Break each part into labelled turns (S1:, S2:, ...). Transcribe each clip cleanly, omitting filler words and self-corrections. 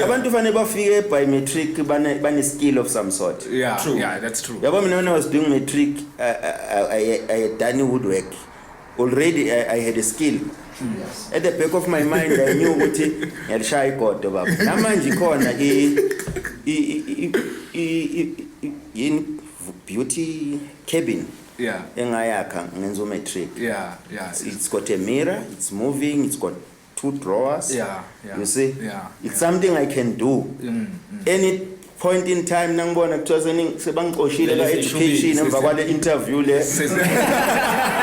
S1: Abantu fanele bafike by matric bane skill of some sort.
S2: Yeah, true. Yeah, that's true.
S1: Yabo mina when I was doing matric, I had done woodwork. Already I had a skill.
S3: Yes.
S1: At the back of my mind I knew ukuthi ngiyalishaya igodo baba. Namanje khona in beauty cabin.
S2: Yeah.
S1: Engayakha ngenzo matric.
S2: Yeah.
S1: It's got a mirror, it's moving, it's got 2 drawers.
S2: Yeah.
S1: You see?
S2: Yeah.
S1: It's something I can do. Any point in time nangibona kuthiwa sebangixoshile la education emva kwale interview le.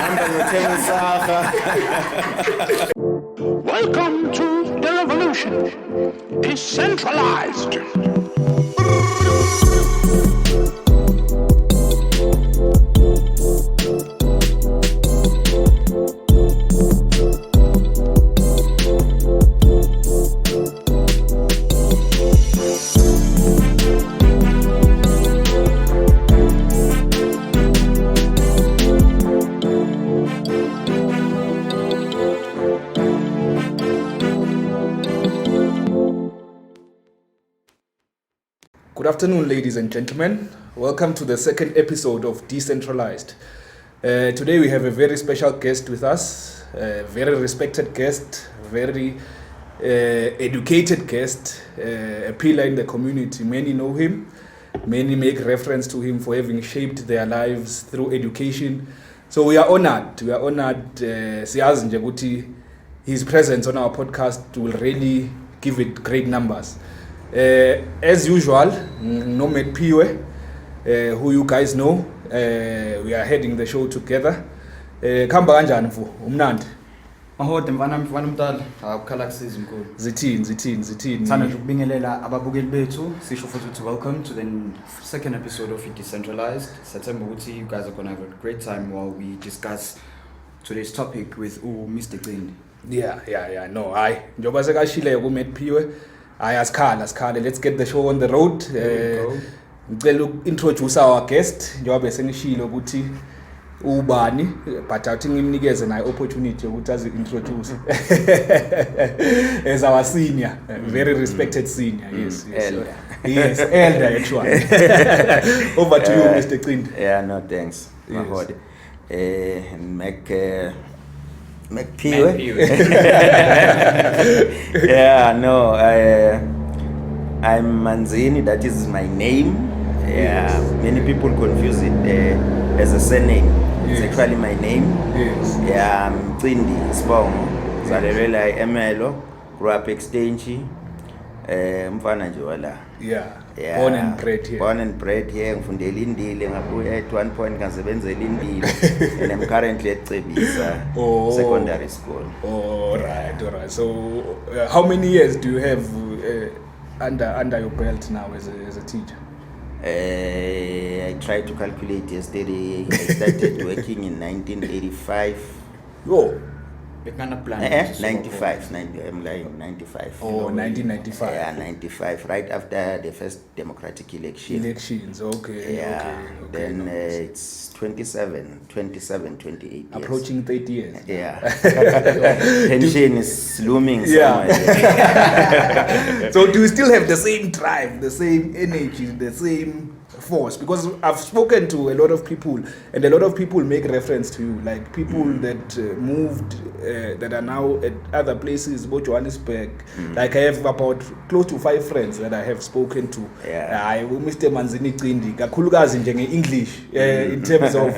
S1: Hamba ngothenga isaha.
S4: Welcome to the revolution. Decentralized.
S2: Good afternoon, ladies and gentlemen. Welcome to the second episode of Decentralized. Today we have a very special guest with us, a very respected guest, very educated guest, a pillar in the community. Many know him, many make reference to him for having shaped their lives through education. So we are honored, siyazi nje ukuthi his presence on our podcast will really give it great numbers. As usual, Simphiwe, who you guys know, we are heading the show together. Khamba kanjani mfu? Umnandi?
S3: Mahode mfana mdala, akukhala kusiza inkulu.
S2: Zithini.
S3: Sana nje ukubingelela ababukeli bethu, sisho futhi ukuthi welcome to the second episode of Decentralized. Sathemba ukuthi you guys are going to have a great time while we discuss today's topic with Mr. Cindi.
S2: Yeah. No, njoba sekashile kuMemphiwe. Asikhala. Let's get the show on the road. Ngicela introduce our guest njengoba sengishilo ukuthi ubani, but I think ngimnikeze nayo opportunity ukuthi azi introduce as our senior, very respected senior. Yes.
S1: Elder.
S2: Yes, elder actually. Over to you, Mr. Cindi.
S1: Yeah, no thanks. Mahode.
S3: Simphiwe.
S1: Yeah, no, I'm Manzini, that is my name. Yeah, many people confuse it as a surname. It's actually my name.
S2: Yes.
S1: Yeah, I'm Cindi, Sibongo. Zalelwe eMelo, grew up Exchange. Mfana nje wala.
S2: Yeah.
S1: Born and bred here. Ngifundela indile ngabuya at one point ngasebenzela indile and I'm currently at Cebisa secondary school.
S2: All right. So how many years do you have under your belt now as a teacher?
S1: I tried to calculate yesterday. I started working in 1985.
S2: Oh.
S1: 95. I'm lying. 95.
S2: Oh, 1995.
S1: Yeah, 95. Right after the first democratic elections.
S2: Okay.
S1: Yeah.
S2: Okay.
S1: Then
S2: nice.
S1: It's 28 years.
S2: Approaching 30 years.
S1: Yeah. Pension is looming somewhere.
S2: So do you still have the same drive, the same energy, the same force? Because I've spoken to a lot of people, and a lot of people make reference to you, like people that moved, that are now at other places, both Johannesburg. Like I have about close to 5 friends that I have spoken to.
S1: Yeah.
S2: Mr. Manzini Cindi, kakhulukazi njenge English, in terms of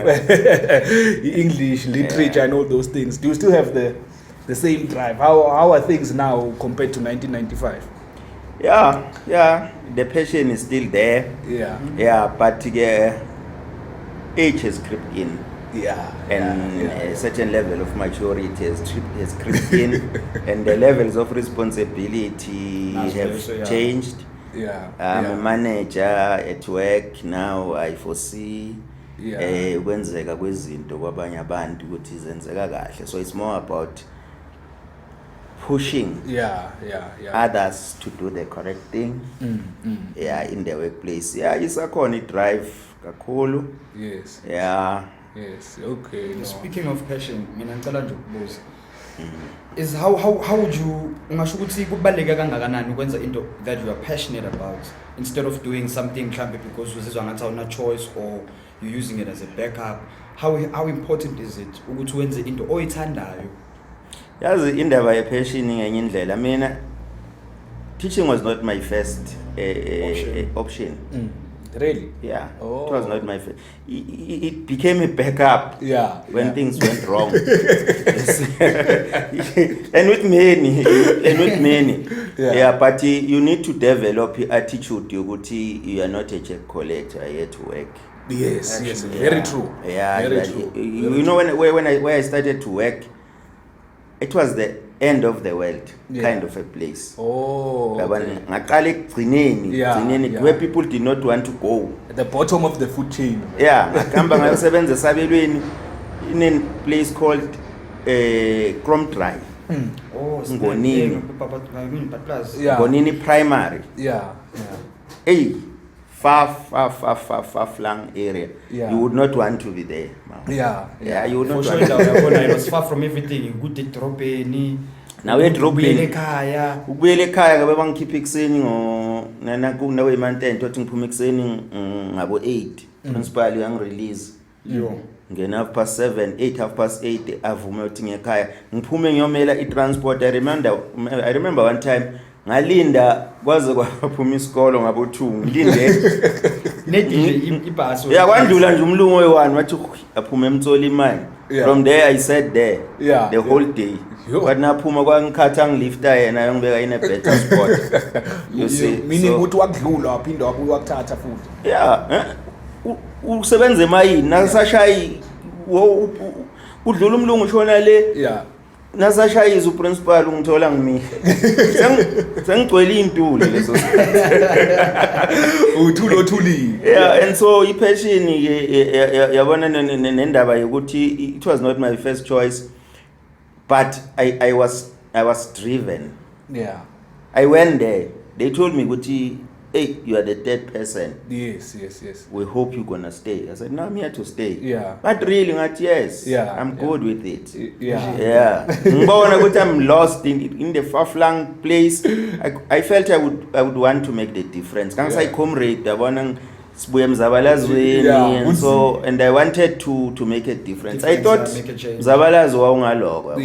S2: English literature and all those things. Do you still have the same drive? How are things now compared to 1995?
S1: Yeah. The passion is still there. Yeah, but age has crept in. And a certain level of maturity has crept in, and the levels of responsibility have changed. I'm a manager at work now. I foresee kwenzeka kwezinto kwabanye abantu ukuthi zenzeka kahle. So it's more about pushing others to do the correct thing in the workplace. Isakhona drive kakhulu.
S2: Yes.
S1: Yeah.
S2: Yes. Okay.
S3: Speaking of passion, mina ngicela nje ukubuza is how would you ungasho ukuthi kubaleka kangakanani ukwenza into that you are passionate about instead of doing something mhlambe because uzizwa ngathi awuna choice or you're using it as a backup. How important is it ukuthi wenze into oyithandayo?
S1: Yazi indaba ye passion ngenye indlela mina teaching was not my first option.
S2: Really?
S1: Yeah.
S2: Oh.
S1: It was not my first. It became a backup.
S2: Yeah.
S1: When things went wrong. and with many. Yeah, but you need to develop your attitude. You are not a check collector. You are here to work.
S2: Yes, very true.
S1: Yeah,
S2: very true.
S1: You know when I started to work, it was the end of the world kind of a place.
S2: Oh, okay.
S1: Where people did not want to go.
S2: At the bottom of the food chain.
S1: Yeah, ngakamba ngayosebenza Sabelweni in a place called Kromdry.
S3: Oh,
S1: Ngonini.
S3: Yeah.
S1: Ngonini Primary.
S2: Yeah.
S1: Hey, far flung area.
S2: Yeah.
S1: You would not want to be there.
S2: Yeah,
S1: you would not
S3: for
S1: want
S3: sure.
S1: to.
S3: It was far from everything. You could drop any.
S1: Now we're dropping.
S3: Ubuyele
S1: ekhaya ngabe bangikhipha ekseni nawe imantente tothi ngiphume ekseni ngabo 8 principal uyangirelease ngena 8:30 8:30 avume uthi ngekhaya ngiphume ngiyomela itransport. I remember one time ngalinda kwaze kwaphuma isikolo ngabo 2 ngilinde
S3: ibhasi
S1: kwandlula nje umlungu oyi1 wathi aphume emtsola imali. From there I sat there the whole day. But naphuma kwangikhatha ngilifta yena yongibeka in a better spot. You see,
S2: meaning ukuthi wakudlula waphinda wabuya wakuthatha futhi.
S1: Usebenze emayini nasashayi udlula umlungu ushona le. Nasashayiza uprincipal ungithola ngimi. Sengigcwele intuli leso.
S2: Uthuli.
S1: And so ipassion yabona nendaba yokuthi it was not my first choice, but I was driven.
S2: Yeah.
S1: I went there. They told me ukuthi, hey, you are the third person.
S2: Yes.
S1: We hope you're gonna stay. I said, no, I'm here to stay.
S2: Yeah.
S1: But really, not yes.
S2: Yeah.
S1: I'm good with it.
S2: Yeah.
S1: Ngibona ukuthi I'm lost in the far-flung place. I felt I would want to make the difference. Kangisay comrade yabona sibuye Mzabalazweni and so and I wanted to make a difference. I thought Mzabalazo wawungaloko.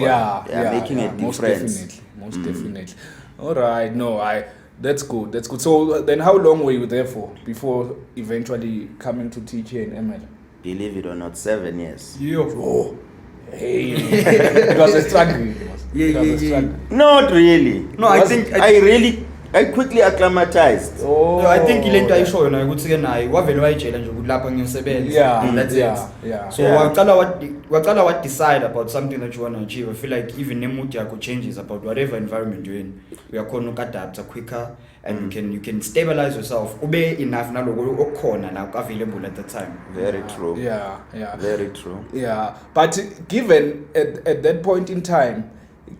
S1: Making a difference.
S2: Most definitely. All right. No, that's good. So then how long were you there for before eventually coming to teach here in ML?
S1: Believe it or not, 7 years.
S2: Oh. Hey. It was a struggle.
S1: Not really.
S3: No,
S1: I quickly acclimatized.
S3: No, I think ilento ayisho yona ukuthi ke naye wavele wayitshela nje ukuthi lapha ngiyosebenza. That's it. So waqala what decide about something that you want to achieve. I feel like even mood yakho changes about whatever environment you're in. Uyakhona ukadapt quicker and you can stabilize yourself. Ube enough naloko okukhona la available at that time.
S1: Very true.
S2: Yeah.
S1: Very true.
S2: Yeah. But given at that point in time,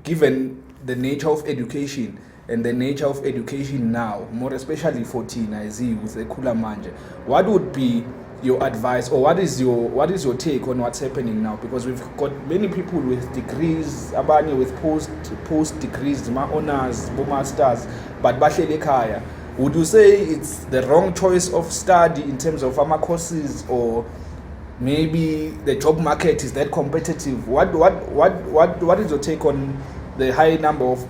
S2: given the nature of education and the nature of education now, more especially for teenagers with Ekhula Manje, what would be your advice, or what is your take on what's happening now? Because we've got many people with degrees, abanye with post degrees, honors, masters, but bahleli ekhaya. Would you say it's the wrong choice of study in terms of our courses, or maybe the job market is that competitive? What is your take on the high number of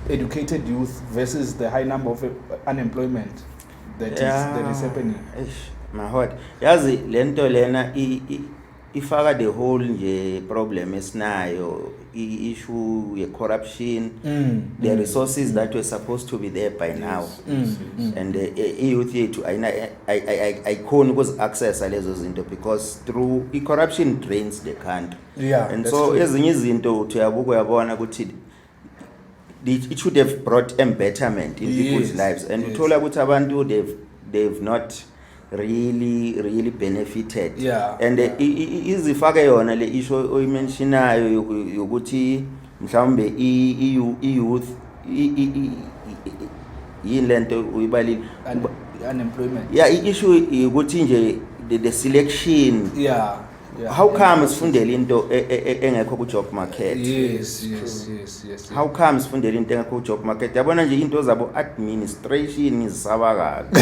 S2: educated youth versus the high number of unemployment that is happening?
S1: Mahode, yazi lento lena ifaka the whole nje problem esinayo, issue ye corruption, the resources that were supposed to be there by now, and youth yethu I khona ukuzi access lezo zinto because through corruption drains the country. And so ezinye izinto uyabuka uyabona ukuthi it should have brought embetterment in people's lives, and uthola ukuthi abantu they've not really benefited. And izifake yona le issue oyimentionayo ukuthi mhlawumbe youth yini lento uyibalile
S2: unemployment.
S1: Issue ukuthi nje the selection How come sifundela into engekho ku job market?
S2: Yes.
S1: How come sifundela into engekho ku job market? Yabona nje into zabo administration izisaba kabi.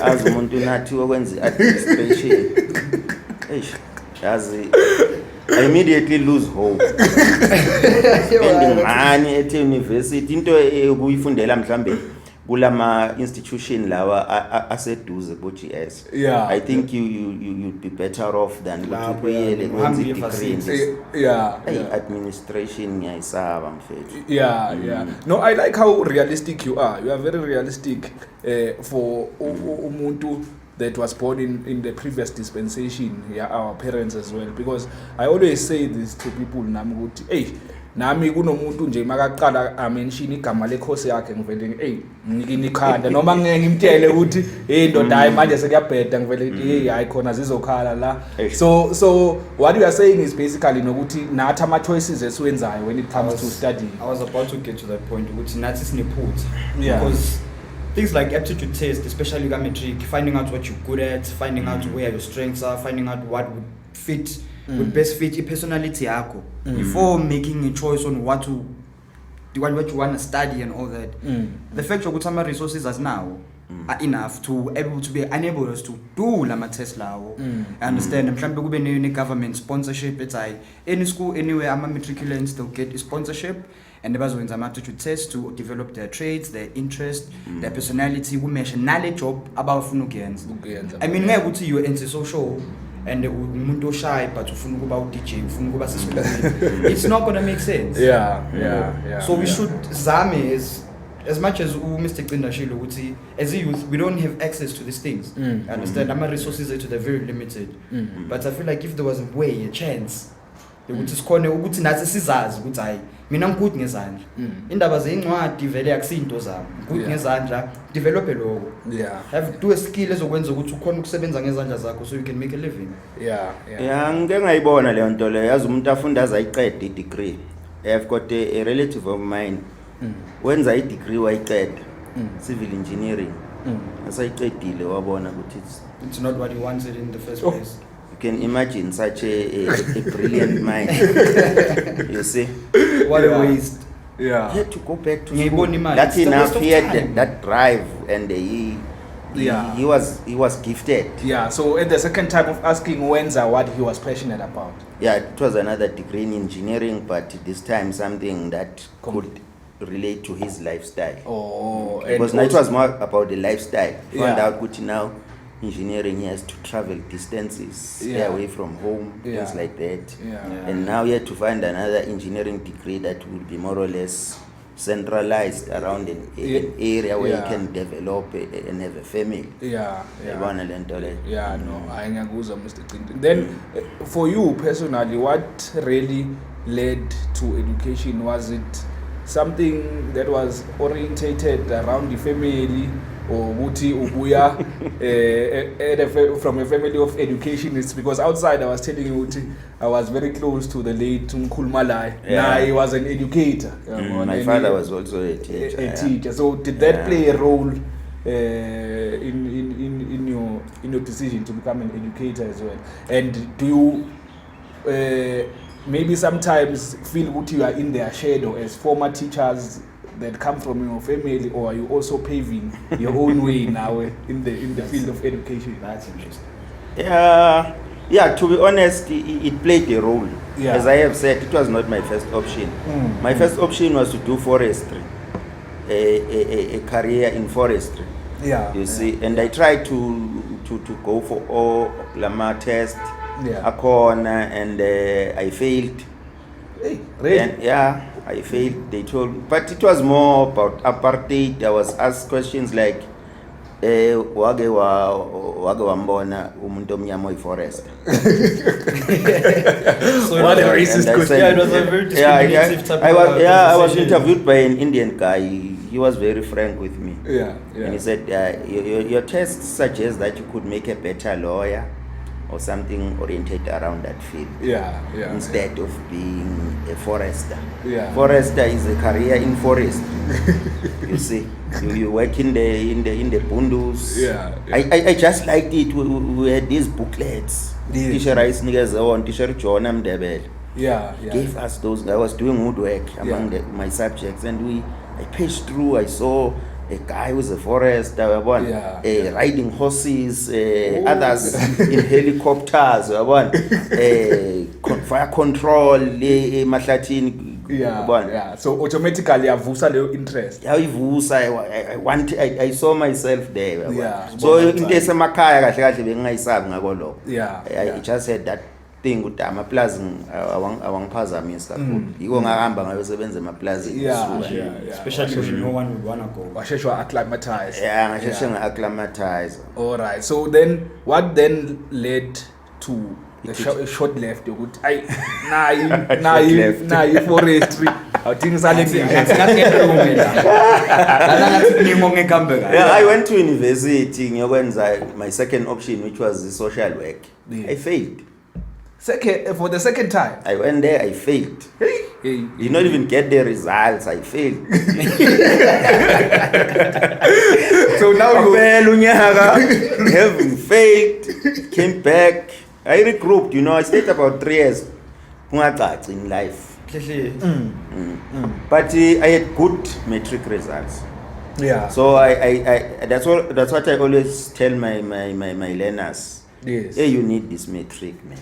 S1: Azi umuntu nathi okwenza administration. Eish, yazi I immediately lose hope. Spending money at university into ukuyifundela mhlambe kulama institution lawa aseduze ku GS. I think you'd be better off than ukuyele kwenza degree. Administration ngiyayisaba mfethu.
S2: No, I like how realistic you are. You are very realistic for umuntu that was born in the previous dispensation, our parents as well, because I always say this to people nami ukuthi nami kunomuntu nje makaqala amention igama lekhosi yakhe ngivele ngikini ikhanda noma ngeke ngimtshele ukuthi ndoda hayi manje sekuyabheda ngivele hayi khona zizokhala la. So what you are saying is basically nokuthi nathi ama choices esiwenzayo when it comes to studying.
S3: I was about to get to that point ukuthi nathi sinephutha because things like aptitude test, especially matric, finding out what you're good at, finding out where your strengths are, finding out what would fit, would best fit your personality yako before making a choice on what you want to study and all that. The fact that some resources as now are enough to able to be enable us to do lama test lawo. I understand. Mhlambe kube ne government sponsorship. It's any school anywhere ama matriculants they'll get a sponsorship. And the bazowenza ama-aptitude test to develop their traits, their interest, their personality, kumeshe nale job abafuna ukuyenza. I mean ngeke ukuthi you anti-social and umuntu shy but ufuna ukuba u-DJ, ufuna ukuba sesikoleni. It's not gonna make sense. So we should zame as much as Mr. Cindi shilo ukuthi as a youth we don't have access to these things. I understand ama resources are very limited. But I feel like if there was a way, a chance ukuthi sikhone ukuthi nathi sizazi ukuthi hayi mina ngikude ngezandla indaba zeincwadi vele akusinto zami ngikude ngezandla develop lokho have do a skill ezokwenza ukuthi ukhona ukusebenza ngezandla zakho so you can make a living.
S1: Ngeke ngayibona leyo nto leyo yazi umuntu afunda azayiqeda i-degree. I've got a relative of mine wenza i-degree wayiqeda civil engineering asayiqedile wabona ukuthi
S3: it's not what he wanted in the first place.
S1: You can imagine such a brilliant mind. You see?
S3: What a waste.
S1: He had to go back to school. That's enough. He had that drive, and he was gifted.
S2: So at the second time of asking Wenza what he was passionate about.
S1: It was another degree in engineering, but this time something that could relate to his lifestyle. Because now it was more about the lifestyle. Found out good now. Engineering, he has to travel distances, stay away from home, things like that. And now he had to find another engineering degree that will be more or less centralized around an area where you can develop and have a family.
S2: I ngiyakuzwa Mr. Cindi. Then for you personally, what really led to education? Was it something that was orientated around the family? Or Wuti Ubuya from a family of educationists, because outside I was telling you Wuti, I was very close to the late Nkulmalai. He was an educator.
S1: My father was also a teacher.
S2: So did that play a role in your decision to become an educator as well? And do you maybe sometimes feel what you are in their shadow as former teachers that come from your family, or are you also paving your own way now in the field of education?
S3: That's interesting.
S1: To be honest, it played a role. As I have said, it was not my first option. My first option was to do forestry, a career in forestry. You see, and I tried to go for all Lama test, Akona, and I failed.
S2: Hey, really?
S1: And I failed. They told, but it was more about apartheid. I was asked questions like, "Wage wambona umuntu omnyama forest."
S2: So what a racist question!
S3: It was a very discriminative type of
S1: I was interviewed by an Indian guy. He was very frank with me. And he said, "Your test suggests that you could make a better lawyer or something oriented around that field. Instead of being a forester. Forester is a career in forest. You see, you work in the bundus. I just liked it. We had these booklets. Teacher Rice Niggas on, Teacher John Mdebele.
S2: Yeah.
S1: Gave us those. I was doing woodwork among my subjects, and I paged through. I saw a guy who's a forester, riding horses, others in helicopters, fire control, mahlathini.
S2: So automatically avusa leyo interest.
S1: I saw myself there.
S2: So
S1: into esemakhaya kahle kahle bengingayisabi ngako lokho. I just had that thing ukuthi amaplazi awangiphazamisa kakhulu. Yiko ngahamba ngayosebenza emaplazini.
S3: Especially when no one would wanna go.
S2: Washeshwa acclimatize.
S1: Ngasheshe nga-acclimatize.
S2: All right. So then what then led to the short left ukuthi ay nayi forestry awuthini sale
S1: I went to university ngiyokwenza my second option, which was the social work. I failed.
S2: For the second time.
S1: I went there, I failed. Did not even get the results. I failed.
S2: So now you
S1: having failed, came back. I regrouped. I stayed about 3 years in life. But I had good metric results. So I that's what I always tell my learners.
S2: Yes.
S1: Hey, you need this metric, man.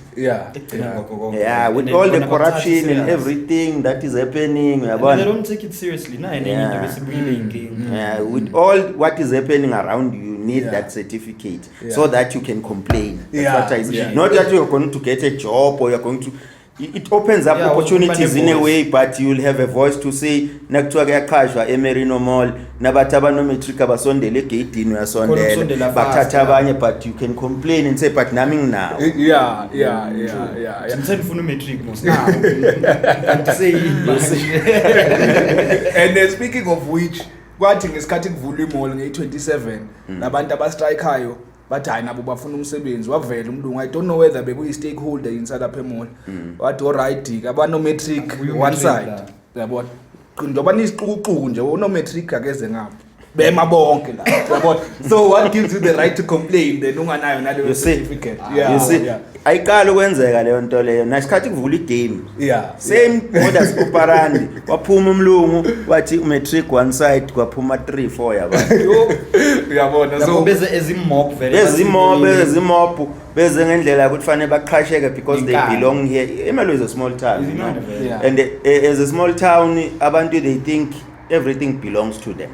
S1: With all the corruption and everything that is happening,
S3: they don't take it seriously.
S1: With all what is happening around you need that certificate so that you can complain. That's what I say. Not that you're going to get a job or you're going to. It opens up opportunities in a way, but you'll have a voice to say nakuthiwa kuyaqhashwa eMerino Mall nabathi abanometric abasondele egedini uyasondela bathatha abanye, but you can complain and say but nami nginawo.
S3: Ngithanda ufuna umetric now. And say
S2: and then speaking of which, kwathi ngesikhathi kuvulwa imall nge-27 nabantu abastrikeayo bathi hayi nabo bafuna umsebenzi, wavela umlungu. I don't know whether bekuyi-stakeholder inside lapha emall. Wathi alright abanometric one side yabona njengoba nisiququku nje unometric akeze ngapha bema bonke la yabona. So what gives you the right to complain then unganayo naleyo certificate?
S1: You see, ayiqala ukwenzeka leyo nto leyo nasikhathi kuvula igame. Same modus operandi. Waphuma umlungu wathi metric one side kwaphuma 3-4
S2: yabona. So
S1: bezimob beze ngendlela ukuthi fanele baqhasheke because they belong here. Imelo is a small town, and as a small town abantu they think everything belongs to them.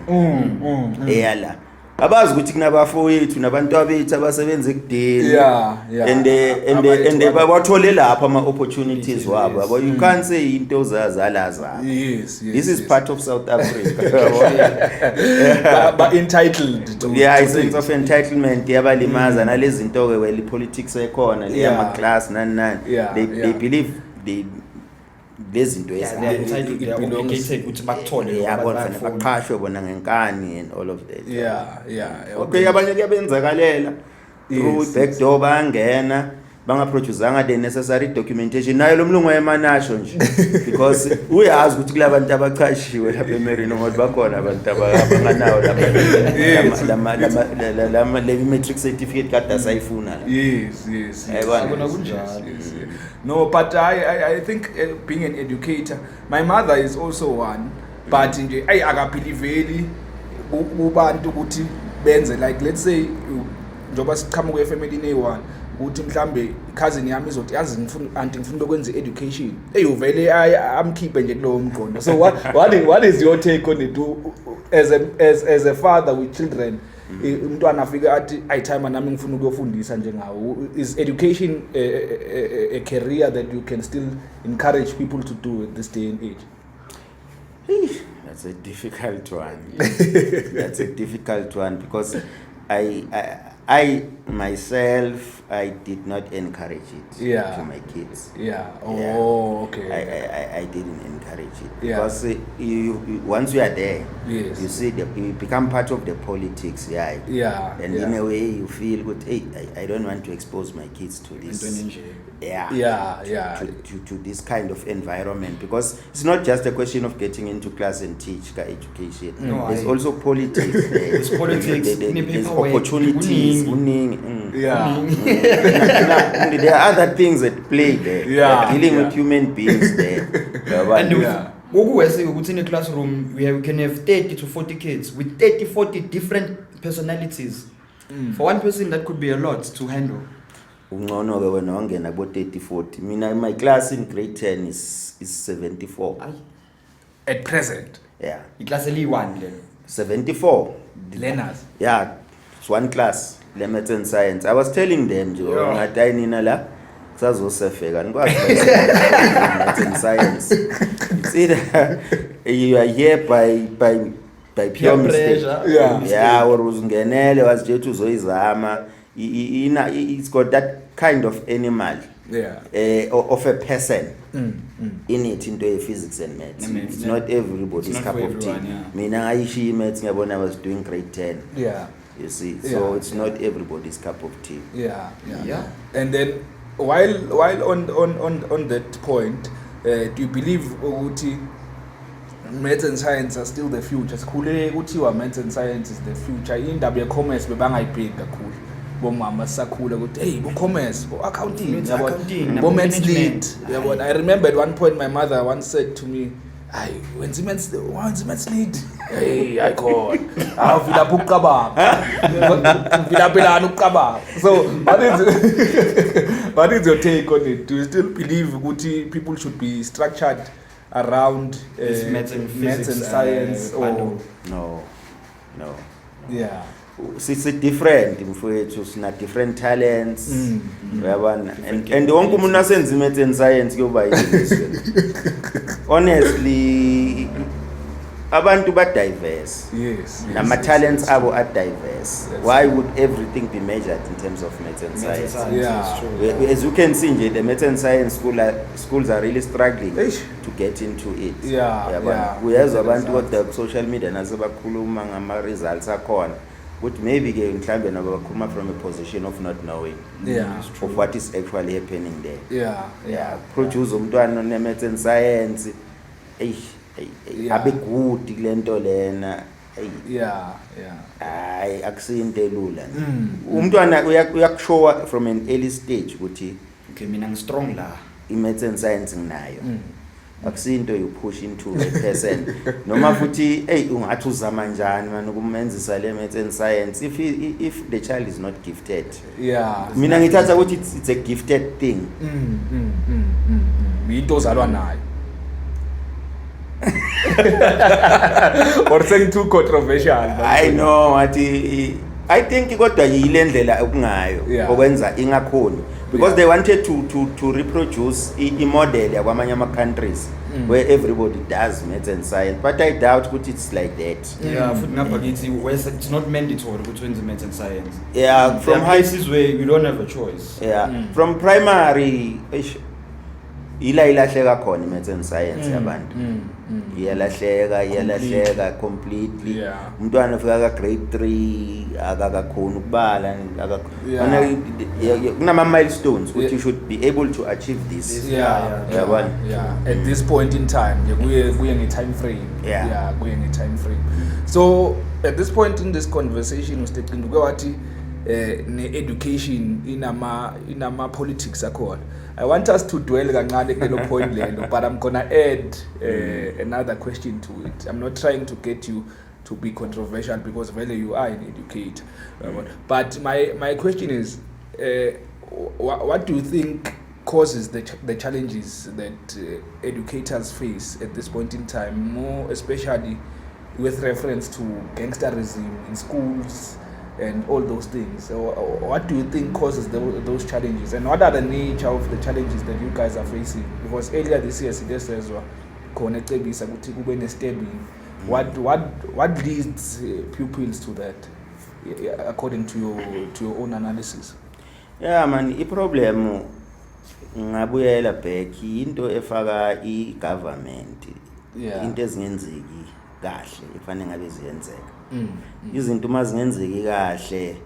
S1: Abazi ukuthi kunabafowethu nabantu abethu abasebenza ekudeni and babathole lapha ama opportunities wabo. You can't say into zazalaza. This is part of South Africa.
S2: But entitled to
S1: sense of entitlement yabalimaza nalezi zinto ke well politics ekhona le ama class nani they believe lezi zinto
S3: obligated ukuthi bakuthole
S1: baqhashwe bona ngenkani and all of that.
S2: Okay,
S1: abanye kuyabenzakalela through backdoor bangena bangaproducanga the necessary documentation nayo lo mlungu wayemanasho nje because uyazi ukuthi kulabantu abaqhashiwe lapha eMerino Mall bakhona abantu abanganawo lama metric certificate kade asayifuna la.
S2: Yes. No, but I think being an educator, my mother is also one, but nje akabelieveli kubantu ukuthi benze, like let's say njoba siqhamuka efamily ne1 ukuthi mhlambe cousin yami izothi yazi ngifuna ukwenza education eyuvele amkhiphe nje kulowo mqondo. So what is your take on it as a father with children? Umntwana afika athi ayithime nami ngifuna ukuyofundisa njengawo. Is education a career that you can still encourage people to do at this day and age?
S1: That's a difficult one. That's a difficult one because I myself I did not encourage it to my kids.
S2: Okay.
S1: I didn't encourage it because you once you are there, you see you become part of the politics. And in a way you feel good. Hey, I don't want to expose my kids to this. To this kind of environment because it's not just a question of getting into class and teach education. There's also politics.
S3: There's politics.
S1: There's opportunities.
S2: Yeah.
S1: There are other things at play there.
S2: Yeah.
S1: Dealing with human beings there.
S3: And in a classroom, we can have 30 to 40 kids with 30, 40 different personalities. For one person, that could be a lot to handle.
S1: Ungcono ke wena wangena bo 30 40. Mina my class in grade 10 is 74.
S2: At present.
S1: Yeah.
S3: Class one then.
S1: 74
S2: learners.
S1: Yeah, it's one class, maths and science. I was telling them, ngathi ayinina la kusazosefeka nikwazi maths and science. It's either you are here by pure mistake. Yeah, or uzingenele wazithe uzoyizama. It's got that kind of animal. Of a person in it into physics and maths. It's not everybody's cup of tea. Mina ngayishiya maths ngiyabona I was doing grade 10.
S2: Yeah.
S1: You see, so it's not everybody's cup of tea.
S2: Yeah. And then while on that point, do you believe ukuthi maths and science are still the future? Sikhule kuthiwa maths and science is the future. Indaba ye commerce bebangayibheki kakhulu. Bomama sakhula ukuthi hey bo commerce bo accounting bo management yabona. I remember at one point my mother once said to me, "Ay wenza maths lead hey I god avila ukucabanga vila pelana ukucabanga." So what is your take on it? Do you still believe ukuthi people should be structured around
S3: maths and
S2: science or
S1: no?
S2: Yeah.
S1: It's different mfowethu sina different talents uyabona and wonke umuntu asenza maths and science kuyoba yini. Honestly abantu ba diverse.
S2: Yes.
S1: Nama talents abo are diverse. Why would everything be measured in terms of maths and science?
S2: Yeah.
S1: As you can see, the maths and science schools are really struggling to get into it.
S2: Yeah.
S1: We have abantu what the social media nasebakhuluma ngama results akhona. But maybe mhlambe nabakhuluma from a position of not knowing of what is actually happening there.
S2: Yeah.
S1: Produce umntwana one maths and science abe good kulento lena. Hayi akusinto elula. Umntwana uyakushowa from an early stage ukuthi
S3: okay mina ngi strong la
S1: maths and science nginayo. Akusinto you push into a person noma futhi ungathi uzama njani manje ukumenzisa le maths and science if the child is not gifted. Mina ngithatha ukuthi it's a gifted thing.
S2: Into ozalwa nayo. Or saying too controversial.
S1: I know what I think kodwa yile ndlela okungayo okwenza ingakhoni because they wanted to reproduce a model yakwamanye ama countries where everybody does maths and science, but I doubt that it's like that.
S3: Futhi ngapha it's not mandatory ukuthi wenze maths and science.
S1: From high
S3: places where you don't have a choice.
S1: From primary ilahleka khona maths and science yabantu. Iyalahleka completely. Umntwana ufika ka grade 3 akakakhona ukubala kunama milestones which you should be able to achieve this.
S2: At this point in time kuye nge time frame. Kuye nge time frame. So at this point in this conversation Mr. Cindi wathi ne education inama politics akhona. I want us to dwell kancane kulelo point lelo, but I'm gonna add another question to it. I'm not trying to get you to be controversial because really you are an educator. But my question is, what do you think causes the challenges that educators face at this point in time, more especially with reference to gangsterism in schools and all those things? So what do you think causes those challenges, and what are the nature of the challenges that you guys are facing? Because earlier this year sidesezwa khona ecebisa ukuthi kube ne-stabbing. What leads pupils to that, according to your own analysis?
S1: Man, i-problem ngabuyela back into efaka i-government. Into ezingenzeki kahle ifanele ngabe ziyenzeka. Izinto mazingenzeki kahle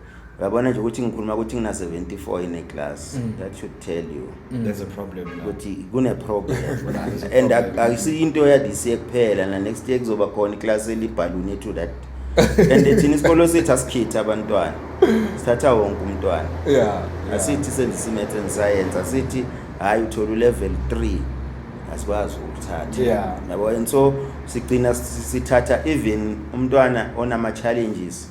S1: uyabona nje ukuthi ngikhuluma ukuthi ngina 74 in a class. That should tell you
S3: there's a problem
S1: ukuthi kune problem. And akusi into ya this year kuphela na next year kuzoba khona iclass elibhaluni to that. And thina isikolo sethu asikhitha abantwana sithatha wonke umntwana. Asithi sendisi maths and science, asithi hayi uthola level 3 asikwazi ukuthatha. Yabo, and so sigcina sithatha even umntwana onama challenges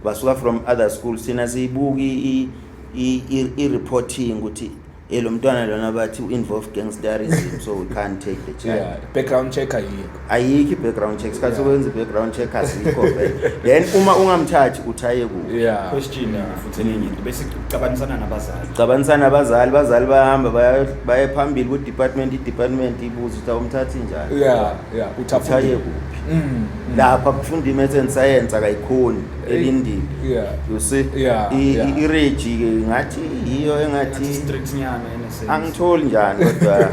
S1: basuka from other schools sina siyibuki I reporting ukuthi lo mntwana lona bathi involve gangsterism, so we can't take the child.
S2: Background check
S1: ayikho background check sikhathi sokwenza background check asikho vele. Then uma ungamthathi uthaye ku.
S3: Question futhi eningi bese ucabanisana
S1: nabazali bahamba baye phambili ku department ibuza ukuthi awumthathi njani. Uthaye kuphi. Lapha kufunda imaths and science akayikhoni elindile. You see iregi ngathi iyo engathi
S3: strict nyana NSA
S1: angitholi njani kodwa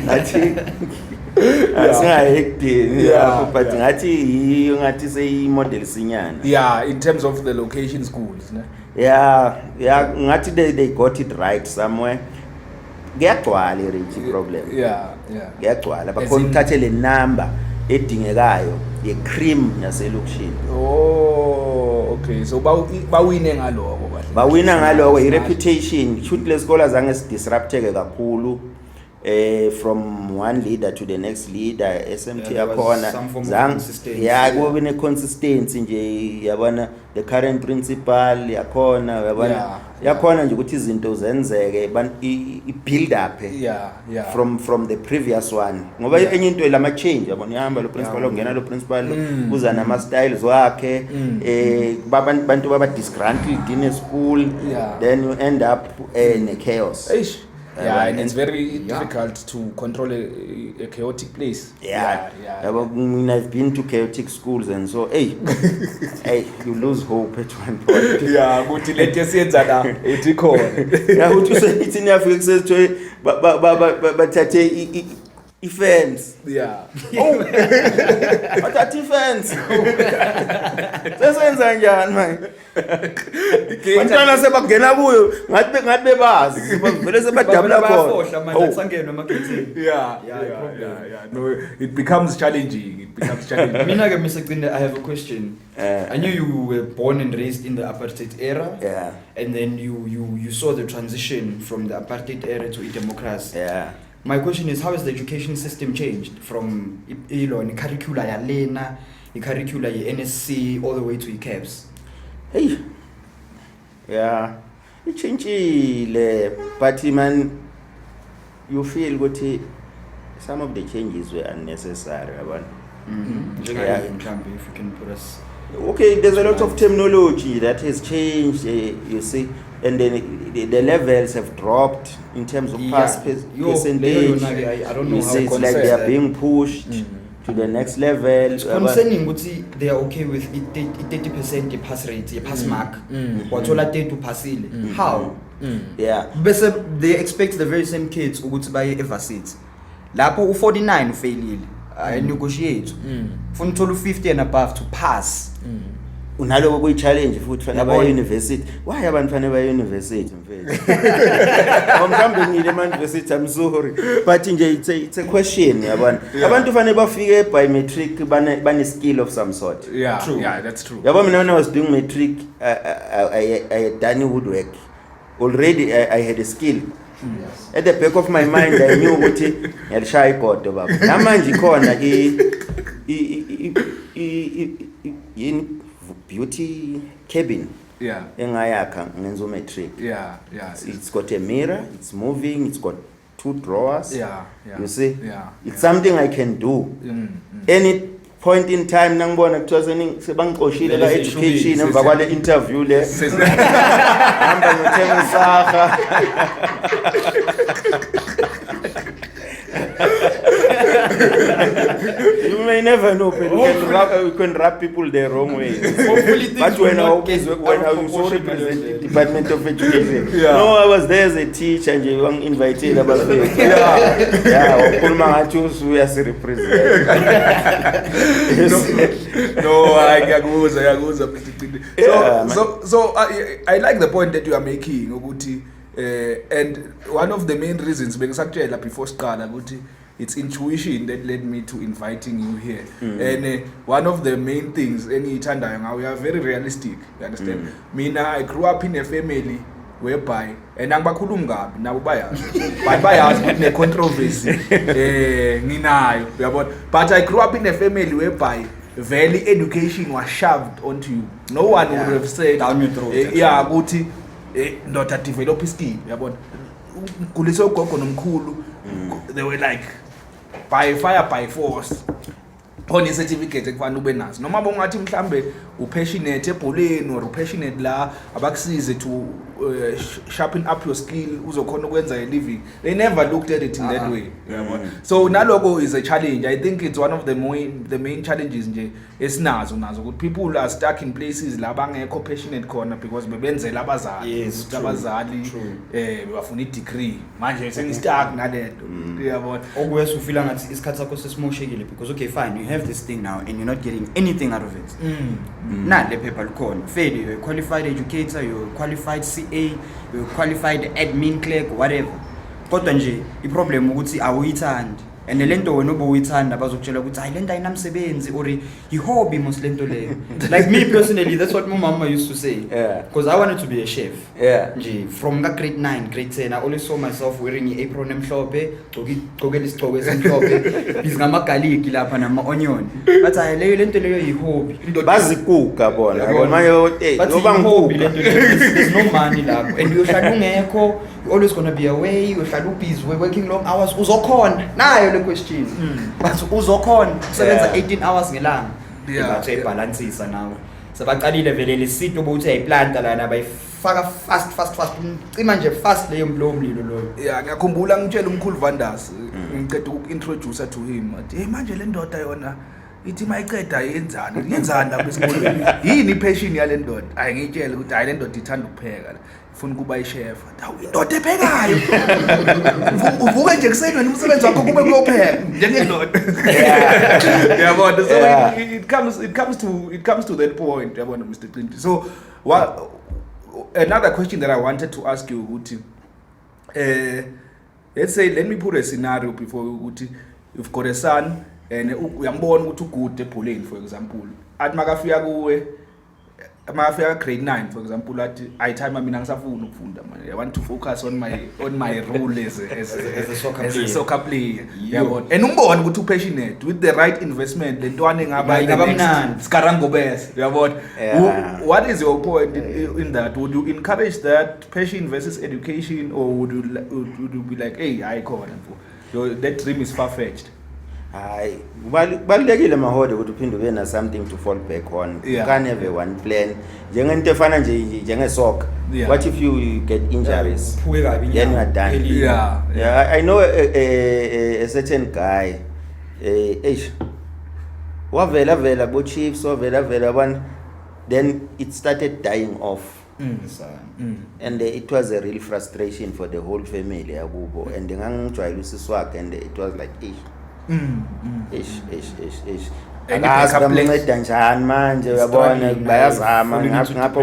S1: ngathi asingayekudini but ngathi iyo ngathi seyi model sinyana.
S2: In terms of the location schools, ne?
S1: Ngathi they got it right somewhere. Kuyagcwala iregi problem. Kuyagcwala bakhona ukuthathe le number edingekayo ye cream yaselokishini.
S2: Okay, so bawine ngaloko bahle.
S1: Bawina ngaloko I reputation shoot le scholars zange disrupteke kakhulu from one leader to the next leader. SMT yakhona kube ne consistency nje yabona the current principal yakhona yabona yakhona nje ukuthi izinto zenzeke I build up from the previous one ngoba enye into lama change yabona ihamba lo principal ongena lo principal uza nama styles wakhe abantu baba disgruntled in school then you end up in a chaos.
S2: And it's very difficult to control a chaotic place.
S1: I've been to chaotic schools and so you lose hope at one point.
S2: Ukuthi lento esiyenza la uthi khona.
S1: Uthi usethi in Africa says to bathathe ifence. Bathathe ifence. Sesenza njani manje? Bantwana sebagena kuyo ngathi bebazi vele sebadabula khona.
S3: Sangenwe emagetsini.
S2: No, it becomes challenging.
S3: Mina ke Mr. Cindi, I have a question. I knew you were born and raised in the apartheid era. And then you saw the transition from the apartheid era to democracy. My question is, how has the education system changed from curricula ya lena, curricula ya NSC all the way to CAPS?
S1: It changed, but man, you feel what some of the changes were unnecessary.
S3: If you can put us.
S1: Okay, there's a lot of terminology that has changed, you see, and then the levels have dropped in terms of pass percentage.
S3: I don't know
S1: you
S3: how
S1: see, it's like they are being pushed to the next level.
S3: It's concerning what they are okay with 30% pass rate, pass mark. What's all I to pass it? How? But they expect the very same kids who would buy ever seats. Lapo 49 failed. I negotiate. From 50 and above to pass.
S1: Unalo kuyi challenge futhi fana ba university. Why abantu fana ba university mfethu? Mhlawumbe ngile ma university, I'm sorry. But nje it's a question yabona. Abantu fana bafike by matric bane skill of some sort.
S2: True. That's true.
S1: Yabo mina when I was doing matric I had done woodwork. Already I had a skill. At the back of my mind I knew ukuthi ngiyalishaya igodo baba. Namanje khona in beauty cabin engayakha ngenza matric. It's got a mirror, it's moving, it's got 2 drawers. You see, it's something I can do. Any point in time nangibona kuthiwa sebangixoshile la education emva kwale interview le hamba ngithenga isaha. You may never know, but you can rub people the wrong way. But when I was represent the Department of Education, no, I was there as a teacher and you were invited about it. We as a represent.
S2: No, so I like the point that you are making, Oguti. And one of the main reasons bengisakutshela before siqala ukuthi it's intuition that led me to inviting you here. And one of the main things, we are very realistic, you understand? I grew up in a family whereby, and I'm bakhuluma now bias the controversy, but I grew up in a family whereby value education was shoved onto you. No one would have said,
S3: down your throat.
S2: Not a develop skill. They were like, by fire, by force. Only certificate ekufana ube nazo noma bongathi mhlambe upassionate ebholeni or upassionate la abakusize to sharpen up your skill uzokhona ukwenza a living. They never looked at it in that way. So naloko is a challenge. I think it's one of the main challenges nje esinazo ukuthi people are stuck in places la bangekho passionate khona because bebenzela abazali bafuna degree manje sengistuck nalento uyabona
S3: okuwese ufila ngathi isikhathi sakho sesimoshekile because okay fine you have this thing now and you're not getting anything out of it. Le paper lukhona fail, you're a qualified educator, you're a qualified CA, you're a qualified admin clerk, whatever. Kodwa nje iproblem ukuthi awuyithandi and lento wena obuyithanda bazokutshela ukuthi hayi lento ayinamsebenzi or ihobby mos lento leyo. Like me personally, that's what my mama used to say. Because I wanted to be a chef. Nje from grade 9, grade 10 I always saw myself wearing an apron emhlophe, gqokela isigqoko esimhlophe, ngizingama garlic lapha nama onion. But hayi leyo lento leyo ihobby.
S1: Bazikuka bona. Manje
S3: ngoba ngihobby lento leyo. There's no money lapho and uyohlala ungekho, you're always going to be away, uyohlala busy, we're working long hours, uzokhona nayo le question. But uzokhona kusebenza 18 hours ngelanga. Bathe ibalansisa nawe. Sabaqalile vele lesito bokuthi ayiplanta lana bayifaka fast ucima nje fast leyo mlomlilo loyo.
S2: Ngiyakhumbula ngitshela umkhulu Vandas ngicede ukintroduce to him. Hey manje le ndoda yona ithi mayiqeda yenzani lapha esikolweni yini passion yale ndoda hayi ngitshela ukuthi hayi le ndoda ithanda ukupheka ufuna kuba i-chef indoda ephekayo uvuka nje kuseni umsebenzi wakho kube kuyopheka njengendoda yabona so it comes to that point yabona Mr. Cindi. So another question that I wanted to ask you ukuthi let's say let me put a scenario before ukuthi you've got a son and uyambona ukuthi ugude ebholeni for example athi makafika kuwe makafika grade 9 for example athi I time mina ngisafuna ukufunda manje I want to focus on my role as a soccer player yabona and umbona ukuthi upassionate with the right investment lentwana engaba
S3: mnandi
S2: sikarango bese yabona what is your point in that? Would you encourage that passion versus education or would you be like hey I khona that dream is far fetched?
S1: Hayi balekile Mahode ukuthi uphinde ube na something to fall back on. You can't have one plan njengento efana nje njengesoccer. What if you get injuries? Then you are done. I know a certain guy wavela bo Chiefs wavela one then it started dying off. And it was a real frustration for the whole family yakubo and ngangijwayela usisi wakhe and it was like akasinceda njani manje uyabona bayazama ngapha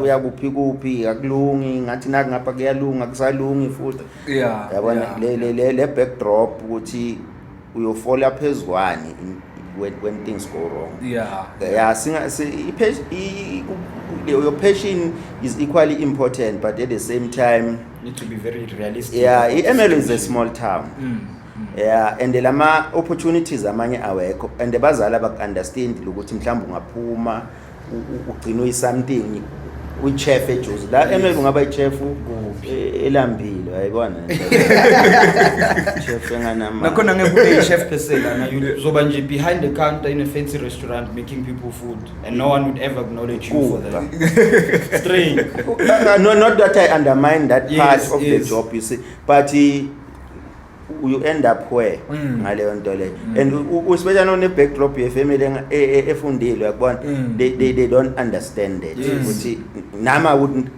S1: uyakuphi akulungi ngathi naku ngapha kuyalunga akusalungi futhi yabona le backdrop ukuthi uyofola phezwani when things go wrong. Your passion is equally important but at the same time
S3: need to be very realistic.
S1: Emelo is a small town. And lama opportunities amanye awekho and bazali abakunderstand ukuthi mhlawumbe ungaphuma ugcinwe something uyichef eJozi la Emelo ungaba ichef elambile ayibona chef enganama
S3: nakhona ngeke chef phesela na uzoba nje behind the counter in a fancy restaurant making people food and no one would ever acknowledge you for that. Strange.
S1: Not that I undermine that part of the job you see but you end up where ngaleyo nto le and especially on the backdrop ye family efundile yakubona they don't understand it ukuthi nama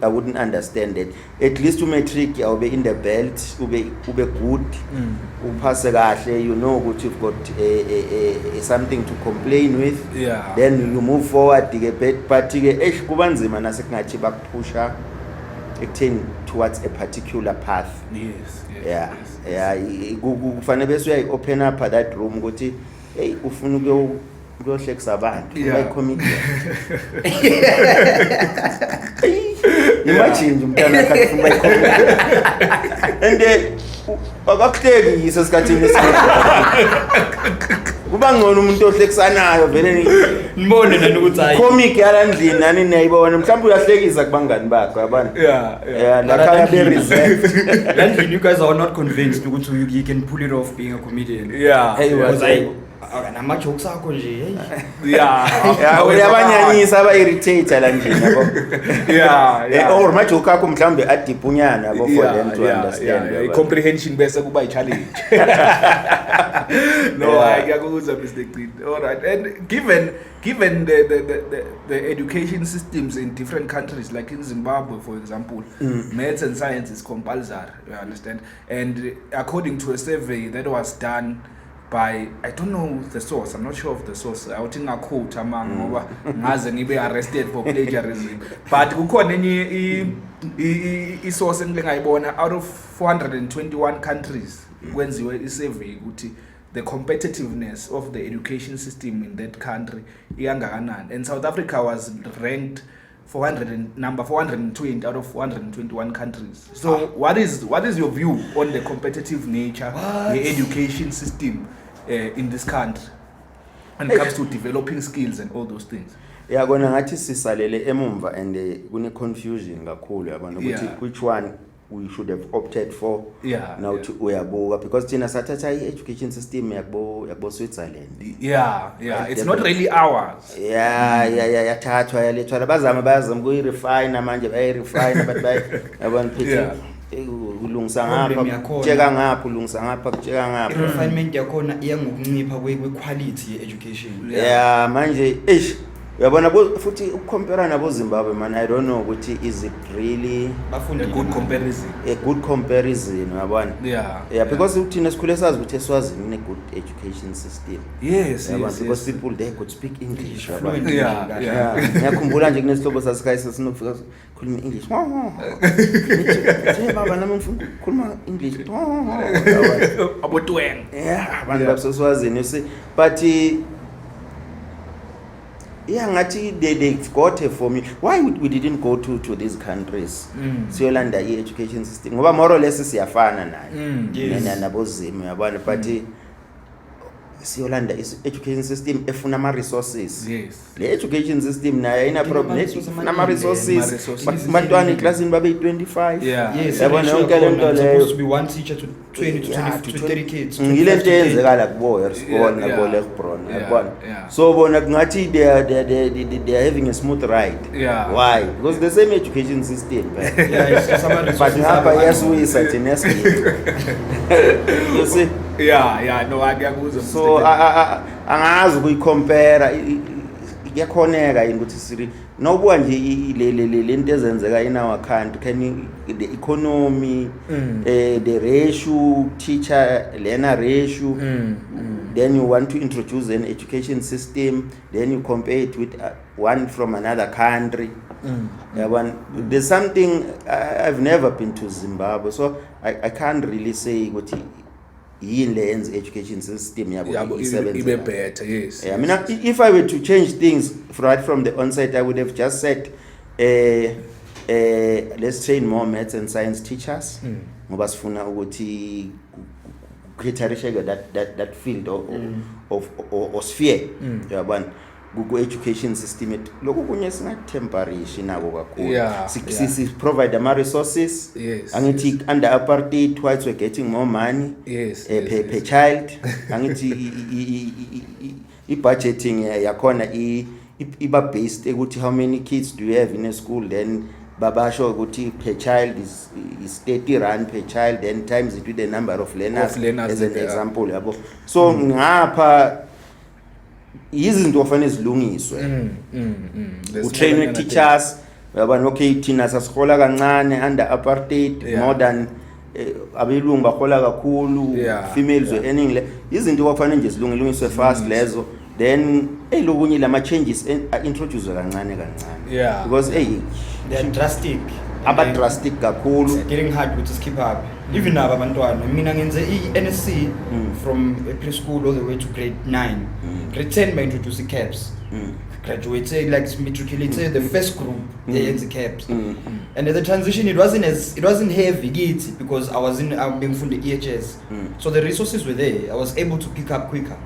S1: I wouldn't understand it at least matric awube in the belt ube good uphase kahle you know ukuthi you've got something to complain with then you move forward ke but ke kubanzima nasekungathi bakuphusha towards a particular path.
S2: Yes.
S1: Kufanele bese uyayi-open up that room ukuthi hey ufuna ukuyohlekisa abantu comedian. Imagine nje umntana akhe ufuna comedian. And akakuhleki yiso esikhathini kuba ngcono umuntu ohlekisanayo vele
S3: nibone nani ukuthi hayi
S1: comic yalandlini nani niyayibona mhlawumbe uyahlekisa kubangani bakho yabana la khaya be reserved
S3: landlini you guys are not convinced ukuthi you can pull it off being a comedian.
S1: Hey
S3: nama jokes akho nje
S1: uyabanyanyisa aba-irritate landlini yabo or majoke akho mhlawumbe adipunyana yabo for them to understand
S2: comprehension bese kuba i-challenge. No, ngiyakuzwa Mr. Cindi. All right, and given the education systems in different countries, like in Zimbabwe, for example, maths and science is compulsory. You understand? And according to a survey that was done by, I don't know the source, I'm not sure of the source. I think I quote among ngoba ngaze ngibe arrested for plagiarism. But kukhona enye i-source engingayibona out of 421 countries kwenziwe i-survey ukuthi the competitiveness of the education system in that country iyangakanani, and South Africa was ranked number 420 out of 421 countries. So what is your view on the competitive nature the education system in this country when it comes to developing skills and all those things?
S1: Kona ngathi sisalele emumva and kune confusion kakhulu yabona ukuthi which one we should have opted for now to uyabuka because thina sathatha i-education system yabo Switzerland.
S2: It's not really ours.
S1: Yathathwa yalethwa bayazama kuyi-refine manje bayi-refine but yabona phethe ulungisa ngapha kutsheka ngapha ulungisa ngapha kutsheka ngapha
S3: refinement yakhona iya ngokuncipha kwe-quality ye-education.
S1: Manje uyabona futhi ukucompare nabo Zimbabwe man, I don't know ukuthi is it really
S2: a good
S1: comparison yabona because thina sikhule sazi ukuthi eSwazini ine good education system.
S2: Yes,
S1: because people there could speak English yabona. Ngiyakhumbula nje kunesihlobo sasikhayi sinofika khuluma English baba nami ngifuna ukukhuluma English
S2: abotweng
S1: abantu baseSwazini you see but ngathi they've got a formula. Why we didn't go to these countries siyolanda i-education system ngoba more or less siyafana nayo nabo Zimu yabona but siyolanda education system efuna ama-resources. Le education system nayo ina problem efuna ama-resources bantwana eklasini babe 25 yabona yonke le nto leyo
S3: supposed to be one teacher to 20 to 30 kids.
S1: Ngile nto eyenzekala kubo esikole nabo Lekbron yabona so bona kungathi they are having a smooth ride. Why? Because the same education system but ngapha yasuyisa thina you see
S2: no ngiyakuzwa.
S1: So angazi ukuyicompare iyakhoneka yini ukuthi siri nobuka nje le nto ezenzeka in our country can the economy the ratio teacher learner ratio then you want to introduce an education system then you compare it with one from another country. There's something I've never been to Zimbabwe so I can't really say what yini education system yabo
S2: ibe better. Yes.
S1: I mean if I were to change things right from the onset I would have just said let's train more maths and science teachers ngoba sifuna ukuthi create that field of sphere yabona ku-education system lokho kunye singathemparishi nako kakhulu si provide ama-resources angithi under apartheid whites were getting more money per child angithi i-budgeting yakhona iba based ukuthi how many kids do you have in a school then babasho ukuthi per child is 30 rand per child then times it with the number of learners as an example yabo so ngapha izinto ofanele zilungiswe utrain teachers yabona okay thina sasihola kancane under apartheid more than abelungu bahola kakhulu females were earning izinto kwafanele nje zilungiswe fast lezo then lokunye lama changes introduce kancane because
S3: they are drastic
S1: aba-drastic kakhulu.
S3: Getting hard with keep up. Even now abantwana mina ngenze i-NSC from preschool all the way to grade 9. Grade 10 by introduce caps. Graduated like matriculated the first group they the caps. And the transition it wasn't heavy because I was being from the EHS. So the resources were there. I was able to pick up quicker.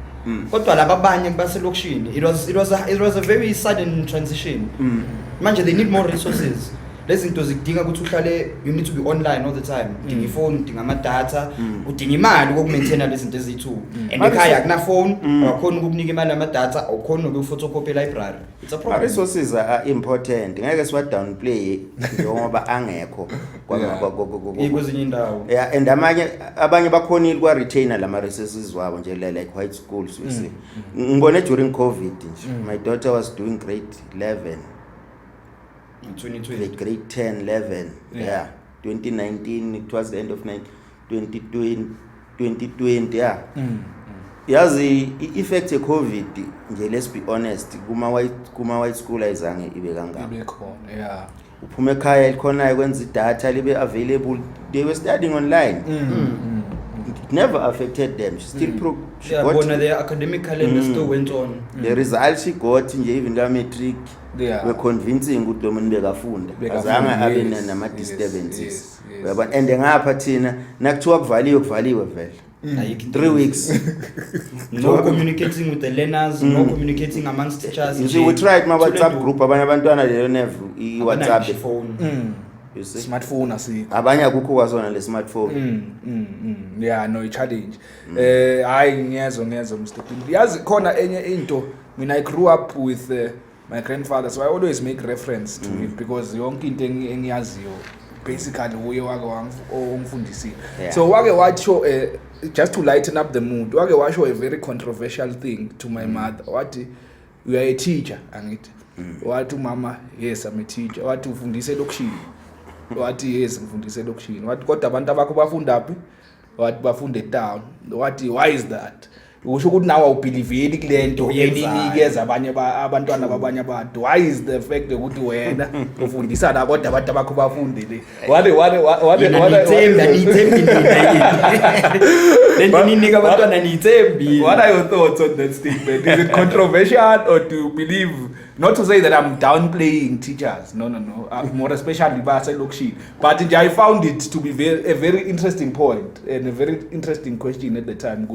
S3: Kodwa lababanye baselokishini it was a very sudden transition. Manje they need more resources. Lezi zinto zidinga ukuthi uhlale you need to be online all the time. Udinga ifone, udinga ama data, udinga imali ukumaintaina lezi zinto eziyi2. And ekhaya akuna phone, awukhona ukukunika imali ama data, awukhona ukufotocopy library. It's a problem.
S1: Resources are important. Ngeke siwa downplay ngoba angekho
S3: kwezinye indawo.
S1: Yeah, and abanye bakhonile kwa retainer lama resources wabo nje like white schools you see. Ngibone during COVID my daughter was doing grade 11.
S3: 2020.
S1: Grade 10, 11. Yeah. 2019, it was the end of 2020, yeah. Yazi effect of COVID nje let's be honest kuma white school ayizange ibe kangaka.
S2: Ibe khona, yeah.
S1: Uphume ekhaya likhona ikwenza data libe available. They were studying online. It never affected them. She still
S3: their academic calendar still went on.
S1: The results she got nje even ka matric were convincing ukuthi lo muntu bekafunda. Azange abe nama disturbances. Uyabona and ngapha thina nakuthiwa kuvaliwe vele. 3 weeks.
S3: No communicating with the learners, no communicating amongst teachers.
S1: You see, we tried my WhatsApp group, abanye abantwana they don't have WhatsApp
S3: phone.
S1: You see?
S2: Smartphone asikho.
S1: Abanye akukho kwazona le smartphone.
S2: Yeah, no challenge. Hayi ngiyezwa Mr. Cindi. Yazi khona enye into mina I grew up with my grandfather, so I always make reference to him because yonke into engiyaziyo basically uye wake ongifundisile. So wake wacho just to lighten up the mood, wake washo a very controversial thing to my mother. Wathi you are a teacher angithi. Wathi mama, yes I'm a teacher. Wathi ufundise lokishini. Wathi yes ngifundise lokishini. Wathi kodwa abantu abakho bafunda phi? Wathi bafunde town. Wathi why is that? Usho ukuthi nawe awubelieveli kulento enikeza abantwana babanye abantu. Why is the fact ukuthi wena ufundisa na kodwa abantu abakho bafunde le? What are your thoughts on that statement? Is it controversial or do you believe, not to say that I'm downplaying teachers, no, more especially baselokishini, but I found it to be a very interesting point and a very interesting question at the time.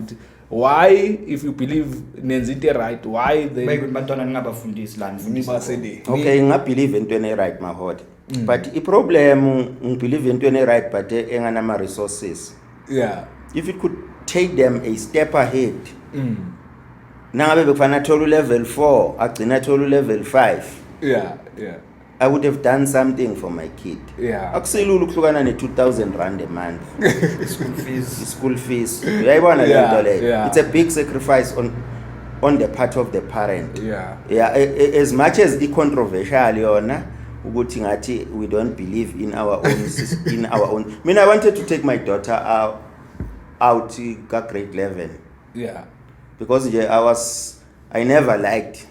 S2: Why, if you believe nenzite right, why they
S3: bantwana ngabafundisi la
S2: nibasede?
S1: Okay, ngabelieve into right Mahode. But the problem ngibelieve into right but engana ama resources.
S2: Yeah.
S1: If it could take them a step ahead. Nangabe bekufana thola level 4, agcina thola level 5.
S2: Yeah.
S1: I would have done something for my kid.
S2: Yeah.
S1: Akuselula ukuhlukana ne-2,000 rand a month. School fees. Uyayibona le nto leyo. It's a big sacrifice on the part of the parent.
S2: Yeah.
S1: As much as controversial yona ukuthi ngathi we don't believe in our own Mina I wanted to take my daughter out ka grade 11.
S2: Yeah.
S1: Because I never liked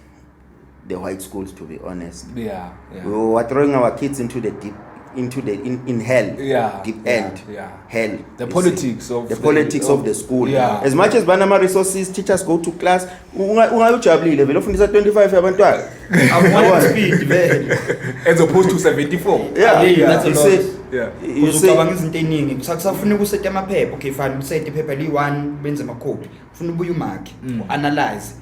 S1: the white schools, to be honest.
S2: Yeah.
S1: We were throwing our kids into hell. Deep end. Hell.
S2: The politics of
S1: the school.
S2: Yeah.
S1: As much as banama resources, teachers go to class. Ungayujabulile vele ufundisa 25 yabantwana.
S2: As opposed to 74.
S3: That's a lot.
S1: You see,
S3: izinto eziningi kusafuna ukuseta amaphepha. Okay, fine, useta iphepha li1 benze ama copy. Ufuna ubuye umark, analyze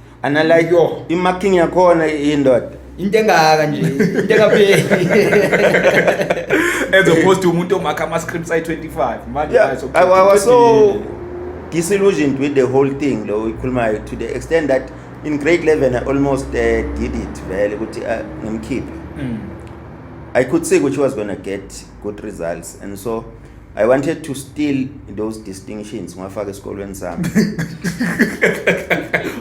S1: yo imarking yakhona indoda
S3: into engaka nje into engapheli
S2: as opposed to umuntu omark ama scripts ay25 manje
S1: I was so disillusioned with the whole thing lo ikhuluma to the extent that in grade 11 I almost did it vele ukuthi ngimkhiphe. I could say which was going to get good results, and so I wanted to steal those distinctions ngafaka esikolweni sami.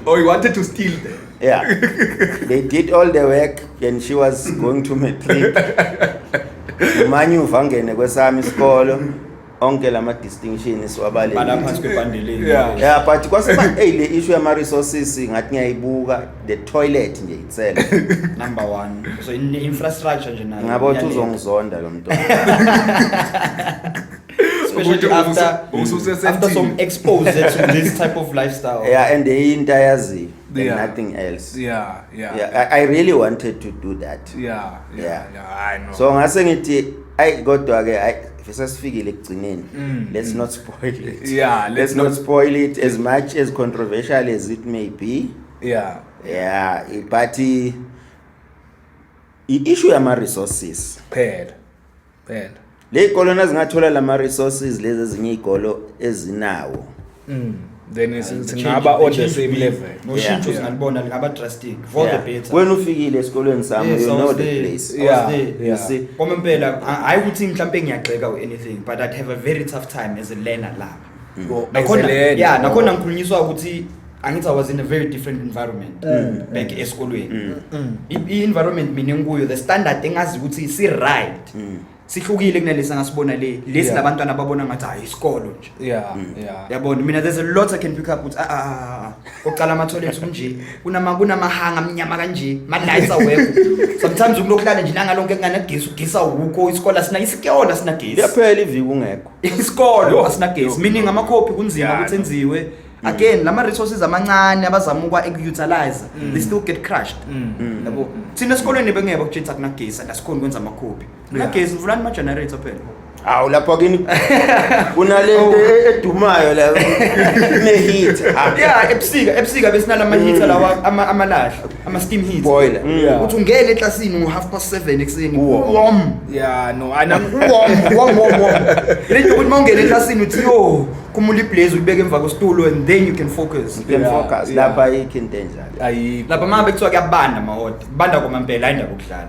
S2: Oh, you wanted to steal them?
S1: Yeah. They did all the work and she was going to matric. Manje uvangene kwesami isikolo onke lama distinctions wabale
S3: balaphansi kwebandile
S1: yeah but kwasema hey le issue yama resources ngathi ngiyayibuka the toilet nje itself
S3: number 1 so in infrastructure nje nayo
S1: ngabo uzongizonda lo muntu
S3: especially after some exposure to this type of lifestyle
S1: yeah and the entire and nothing else I really wanted to do that
S2: I know
S1: so ngase ngithi ay kodwa ke sesifikile ekugcineni let's not spoil it let's not spoil it as much as controversial as it may be but issue yama resources le kolona zingathola lama resources lezi ezinye igolo ezinawo
S2: then singaba on the same level
S3: no shintsho singalibona lingaba drastic for the better
S1: when ufikile esikolweni sami you know the place
S3: you see koma impela I would think mhlambe ngiyagxeka or anything but I'd have a very tough time as a learner lapha nakhona ngikhulunyiswa ukuthi angithi I was in a very different environment back esikolweni i-environment mina ngikuyo the standard engazi ukuthi si right sihlukile kunalesi ngasibona lesi nabantwana ababona ngathi hayi isikolo nje yabona mina there's a lot I can pick up ukuthi oqala ama toilets kunje kunamahanga amnyama kanje ma lights awekho sometimes ukulokulala nje nanga lonke kunganagesi ugesa ukho isikolo sina isikolo sina gesi
S1: yaphela iviki ungekho
S3: isikolo asina gesi meaning amakhophi kunzima ukuthi enziwe again lama resources amancane abazama ukwa utilize they still get crushed yabo thina esikolweni bengeke bakutshitha kunagesi asikhona ukwenza amakhophi kunagesi mvulani ama generator phela
S1: awu lapha kini kunalento edumayo la ne-heat
S3: ebusika besinala ama-heater lawa amalahle ama-steam heater uthi ungene eklasini ngo-7:30 ekuseni warm lento ukuthi uma ungene eklasini uthi kumula iblaze ubeke emva kwesitulo and then you can focus
S1: lapha ayikho into enjalo
S3: lapha uma bekuthiwa kuyabanda Mahode banda kwamampela ayindaba okudlala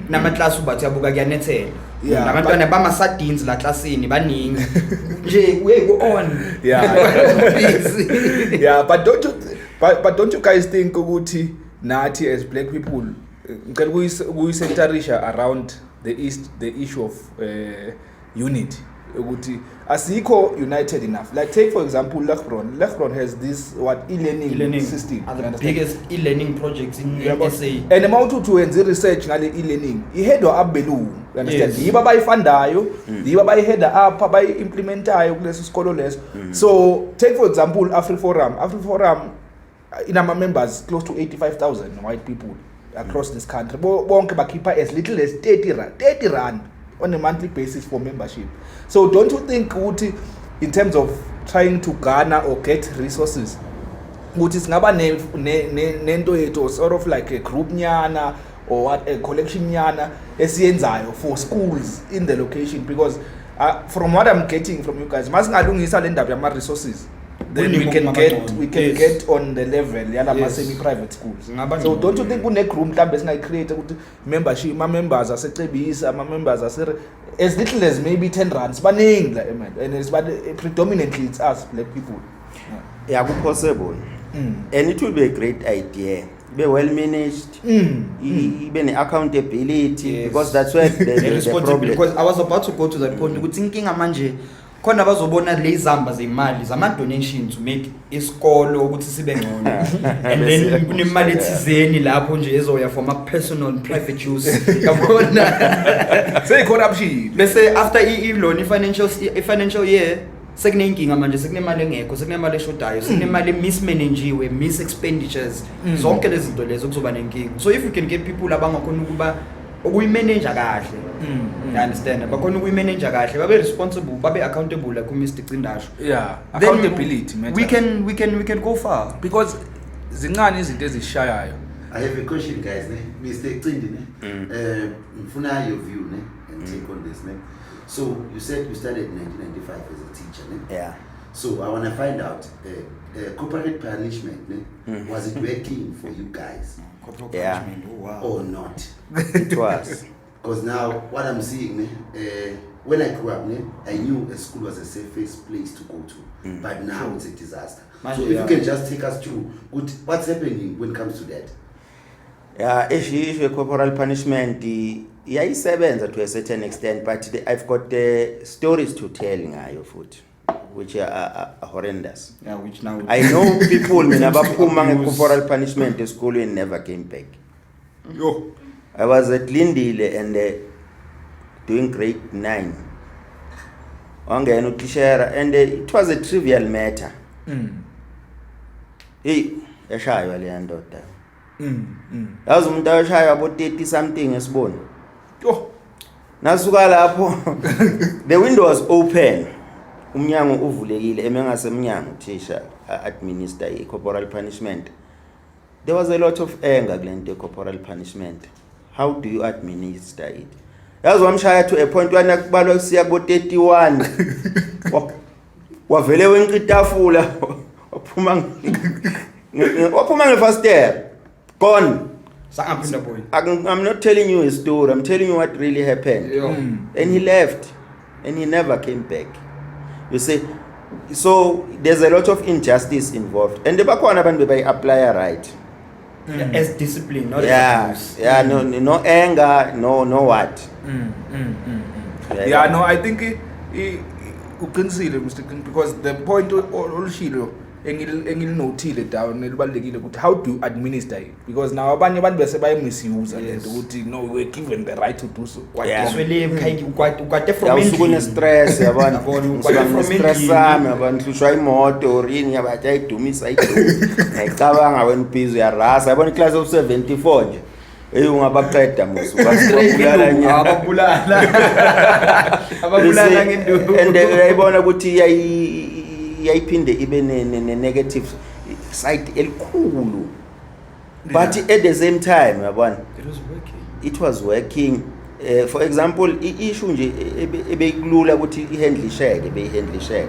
S3: nama-class ubathi yabuka kuyanethela nabantwana bama-sardines la klasini baningi nje we go on
S2: but don't you guys think ukuthi nathi as black people ngicela kuyisentarisha around the issue of unity ukuthi asikho united enough like take for example Lechron has this e-learning system
S3: the biggest e-learning project in SA
S2: and amount to wenza research ngale e-learning ihedwa abelungu you understand yiba bayifundayo yiba bayiheda up bayimplementayo kulesi sikolo leso so take for example AfriForum inama members close to 85,000 white people across this country bonke bakhipha as little as 30 rand on a monthly basis for membership. So don't you think ukuthi in terms of trying to garner or get resources ukuthi singaba nento yethu sort of like a group nyana or what a collection nyana esiyenzayo for schools in the location because from what I'm getting from you guys masingalungisa le ndaba yama resources then we can get on the level yala semi private schools so don't you think une group mhlambe singayicreate ukuthi membership ma members asecebisa ama members as little as maybe 10 rands baningi la and it's predominantly it's us black people
S1: yeah possible and it will be a great idea be well managed be ne accountability because that's where the problem
S3: because I was about to go to that point ukuthi inkinga manje khona bazobona le izamba zemali zama donations to make isikolo ukuthi sibe ngcono and then kunemali ethizeni lapho nje ezoya for my personal private use yabona
S2: say corruption
S3: bese after i financial year sekunenkinga manje sekunemali engekho sekunemali eshodayo sekunemali mismanagewe expenditures zonke lezi zinto lezo kuzoba nenkinga so if you can get people abangakhona ukuba ukuyimanage kahle you understand bakhona ukuyimanage kahle babe responsible babe accountable like Mr. Cindasho
S2: accountability
S3: we can go far
S2: because zincane izinto ezishayayo
S5: I have a question guys Mr. Cindi mfuna your view and take on this so you said you started in 1995 as a teacher
S1: yeah
S5: so I want to find out corporate punishment was it working for you guys or not
S1: it was
S5: because now what I'm seeing when I grew up I knew a school was a safest place to go to but now it's a disaster so if you can just take us through what's happening when it comes to that
S1: issue corporal punishment yayisebenza to a certain extent, but I've got stories to tell ngayo futhi, which are horrendous.
S3: Yeah, which now
S1: I know people mina baphuma nge-corporal punishment esikolweni never came back.
S2: Yo.
S1: I was at Lindile and doing grade 9. Wangena utishera and it was a trivial matter. Hey, yashaywa le ndoda. Yazi umuntu ayashaywa abo 30 something esiboni.
S2: Yo.
S1: Nasuka lapho the window was open. Umnyango uvulekile emengasemnyango thisha administer i-corporal punishment. There was a lot of anger kule corporal punishment. How do you administer it? Yazi wamshaya to a point wena kubalwa kusiya ku 31. Wavele wenqa itafula waphuma nge-first step. Gone. I'm not telling you a story. I'm telling you what really happened. And he left and he never came back. You see, so there's a lot of injustice involved. And the backwana abantu by apply right.
S3: As discipline, not
S1: as abuse. Yeah, no anger, no what.
S2: Yeah, no, I think uqinisile Mr. King, because the point olshilo engilinothile down elibalekile ukuthi how do you administer it, because now abanye abantu bese misuse lento ukuthi no, we're given the right to do so.
S3: Kwaswele ukwate from
S1: endlini stress yabona from stress sami abantu hlushwa imoto orini yabathi ayidumisa ayicabanga when busy yarasa yabona class of 74 nje ungabaqeda musu ababulala ngenduku and uyayibona ukuthi yayiphinde ibe ne negative side elikhulu, but at the same time yabona it was working. For example, issue nje ebeyikulula ukuthi ihandlisheke beyihandlisheke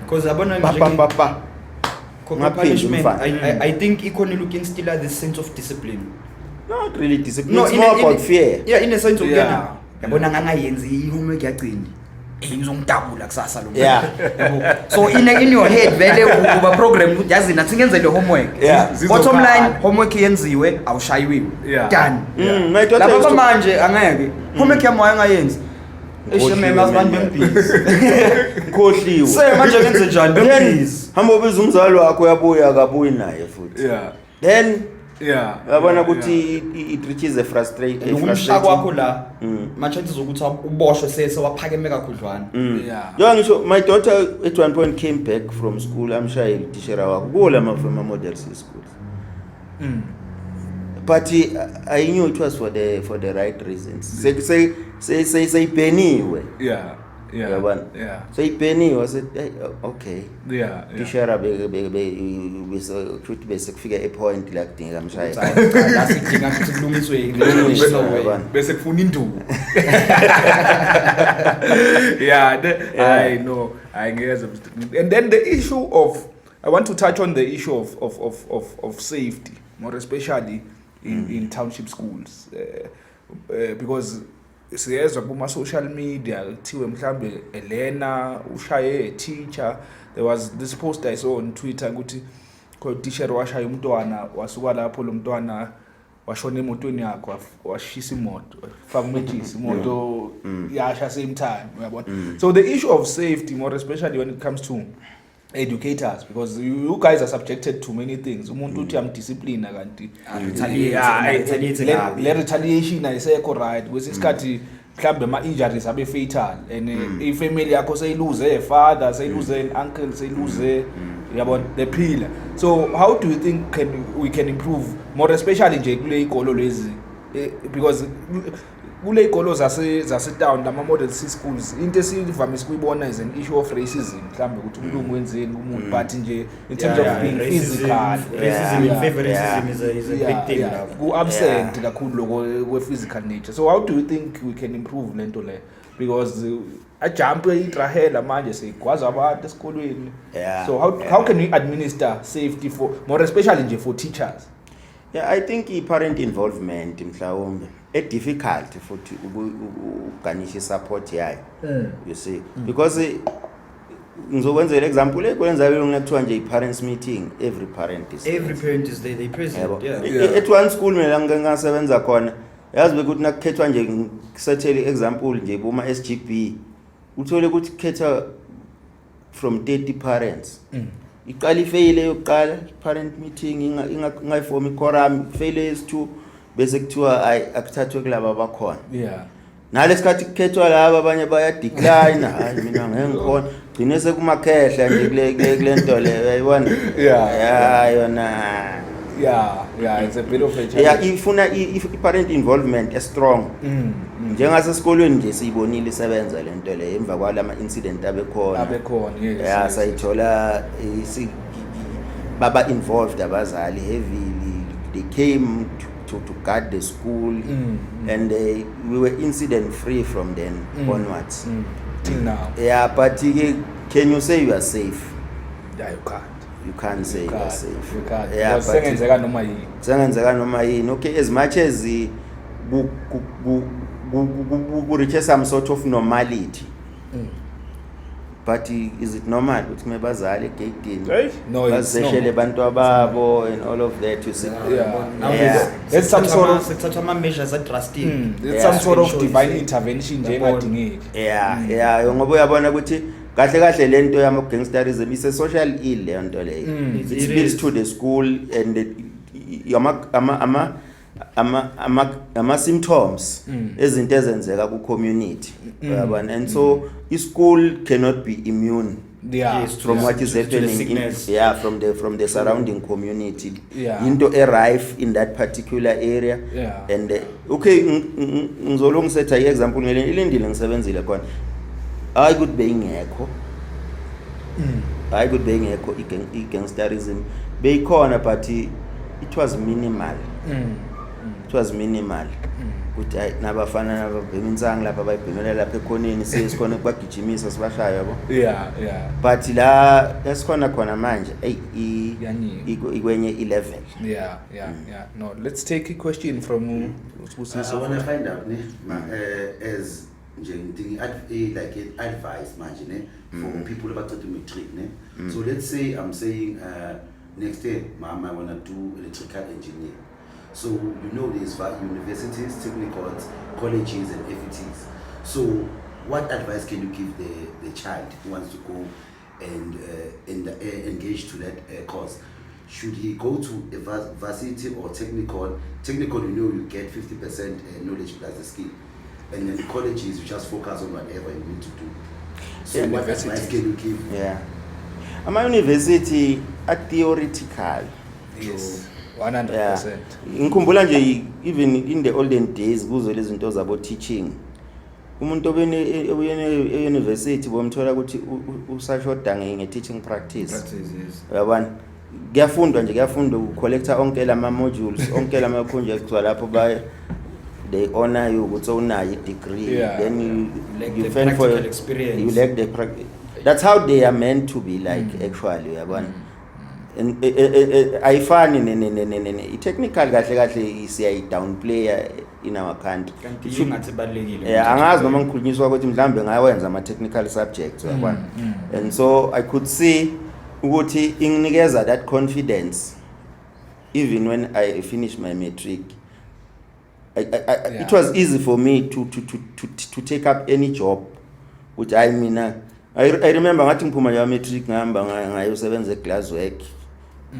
S3: because abona punishment I think ikhona looking still at the sense of discipline.
S1: Not really discipline. No, it's more about fear.
S3: Yeah, in a sense of yabona ngangayenzi homework yagcini ngizongidabula kusasa lo.
S1: Yeah.
S3: So in your head vele uba program yazi nathi ngenze le homework. Bottom line homework yenziwe awushayiwe. Done. Lapha manje angeke homework yami wayengayenzi. Eshemema abantu bempisi.
S1: Khohliwe.
S3: Se manje ngenze njani bempisi?
S1: Hamba ubiza umzali wakho uyabuya akabuyi naye futhi. Then yabona ukuthi it reaches a frustration.
S3: Umshaka wakho la machances zokuthi uboshwe sese waphakeme kakhudlwana.
S1: Ngisho my daughter at one point came back from school, amshayela utishera wakho kula from model schools. But I knew it was for the right reasons. Say beniwe. So ibheniwe said okay. Tishera bese kufika a point like dinga mshayela.
S3: Lasidinga ukuthi kulungiswe
S2: bese kufuna induku. I know. I guess. And then the issue of, I want to touch on the issue of safety, more especially in township schools, because siyezwa kuma social media kuthiwe mhlambe Elena ushaye teacher. There was this post I saw on Twitter ukuthi teacher washaya umntwana wasuka lapho lo mntwana washona emotweni yakhe washisa imoto faka matches imoto yasha same time uyabona. So the issue of safety, more especially when it comes to educators, because you guys are subjected to many things. Umuntu uthi amdiscipline kanti le retaliation ayisekho right kwesikhathi mhlambe ama injuries abe fatal and ifamily yakho seyiluze a father, seyiluze an uncle, seyiluze yabona the pillar. So how do you think we can improve, more especially nje kule ikolo lezi, because kule ikolo zase town lama model schools into esivamise kuyibona is an issue of racism, mhlambe ukuthi umuntu wenzeni kumuntu, but nje in terms of being physical,
S3: racism in favor racism is a big thing now.
S2: Ku absent kakhulu lokwe physical nature. So how do you think we can improve lento le, because a jump itrahela manje seyigwaza abantu esikolweni. So how can we administer safety for, more especially nje for teachers?
S1: I think parent involvement mhlawumbe difficult futhi uganisha support yayo. You see, because ngizokwenzela example ekwenza ngekuthiwa nje parents meeting, every parent is there, they present. At one school mina ngingasebenza khona yazi bekuthi nakukhethwa nje ngisethele example nje boma SGB uthole ukuthi khetha from 30 parents iqala ifeyile yokuqala parent meeting ingayiform quorum failure is2 bese kuthiwa akuthathwe kulabo abakhona nalesikhathi kukhethwa laba abanye baya decline hayi mina ngeke ngikhona gcine sekumakhehla nje kule nto le uyayibona yona
S2: it's a bit of a challenge.
S1: ifuna i-parent involvement strong njengasesikolweni nje siyibonile isebenza le nto le emva kwalama incident abekhona
S2: yes
S1: sayithola baba involved abazali heavily. They came to guard the school and we were incident free from then onwards
S2: till now.
S1: But can you say you are safe?
S2: You
S1: can't say you are safe.
S2: You can't. Sengenzeka
S1: noma yini. Okay, as much as reach some sort of normality, but is it normal ukuthi mebazali egate
S2: no,
S1: bazeshele abantu ababo and all of that, you see?
S2: It's some sort of
S3: measures are drastic.
S2: It's some sort of divine intervention nje engadingeki.
S1: Ngoba uyabona ukuthi kahle lento yama gangsterism is a social ill le nto le. It speaks to the school and ama symptoms ezinto ezenzeka ku community uyabona, and so school cannot be immune from what is happening from the surrounding community. Into arrive in that particular area and okay ngizolungisetha i-example ilindile ngisebenzile khona I could be ingekho i-gangsterism beyikhona but it was minimal. It was minimal. Ukuthi nabafana nababheminsangi lapha bayibhemela lapha ekhoneni sikhona kwagijimisa sibashaya yabo. But la esikhona khona manje ikwenye 11.
S2: No, let's take a question from
S5: I want to find out as like advice manje for people about to matric so let's say I'm saying next year I want to do electrical engineer. So there's universities, technicals, colleges and FETs. So what advice can you give the child who wants to go and engage to that course? Should he go to a varsity or technical? Technical, you get 50% knowledge plus the skill. And then colleges, you just focus on whatever you need to do. So what advice can you give?
S1: My university are theoretical.
S2: Yes. 100%.
S1: Ngikhumbula nje even in the olden days kuzo lezi zinto zabo teaching. Umuntu obene university bomthola ukuthi usashoda nge-teaching practice. Uyabona? Kuyafundwa ucollector onke lama modules, onke lama projects lapho they honor you ukuthi unayo i-degree. Then you find for
S3: experience.
S1: You lack the practice. That's how they are meant to be like actually, uyabona? And ayifani i-technical kahle siya downplay in our country. Angazi noma ngikhulunyiswa ukuthi mhlambe ngayenza ama technical subjects uyabona. And so I could see ukuthi inginikeza that confidence even when I finished my matric. It was easy for me to take up any job which I remember ngathi ngiphuma ya matric ngihamba ngayosebenza glass work.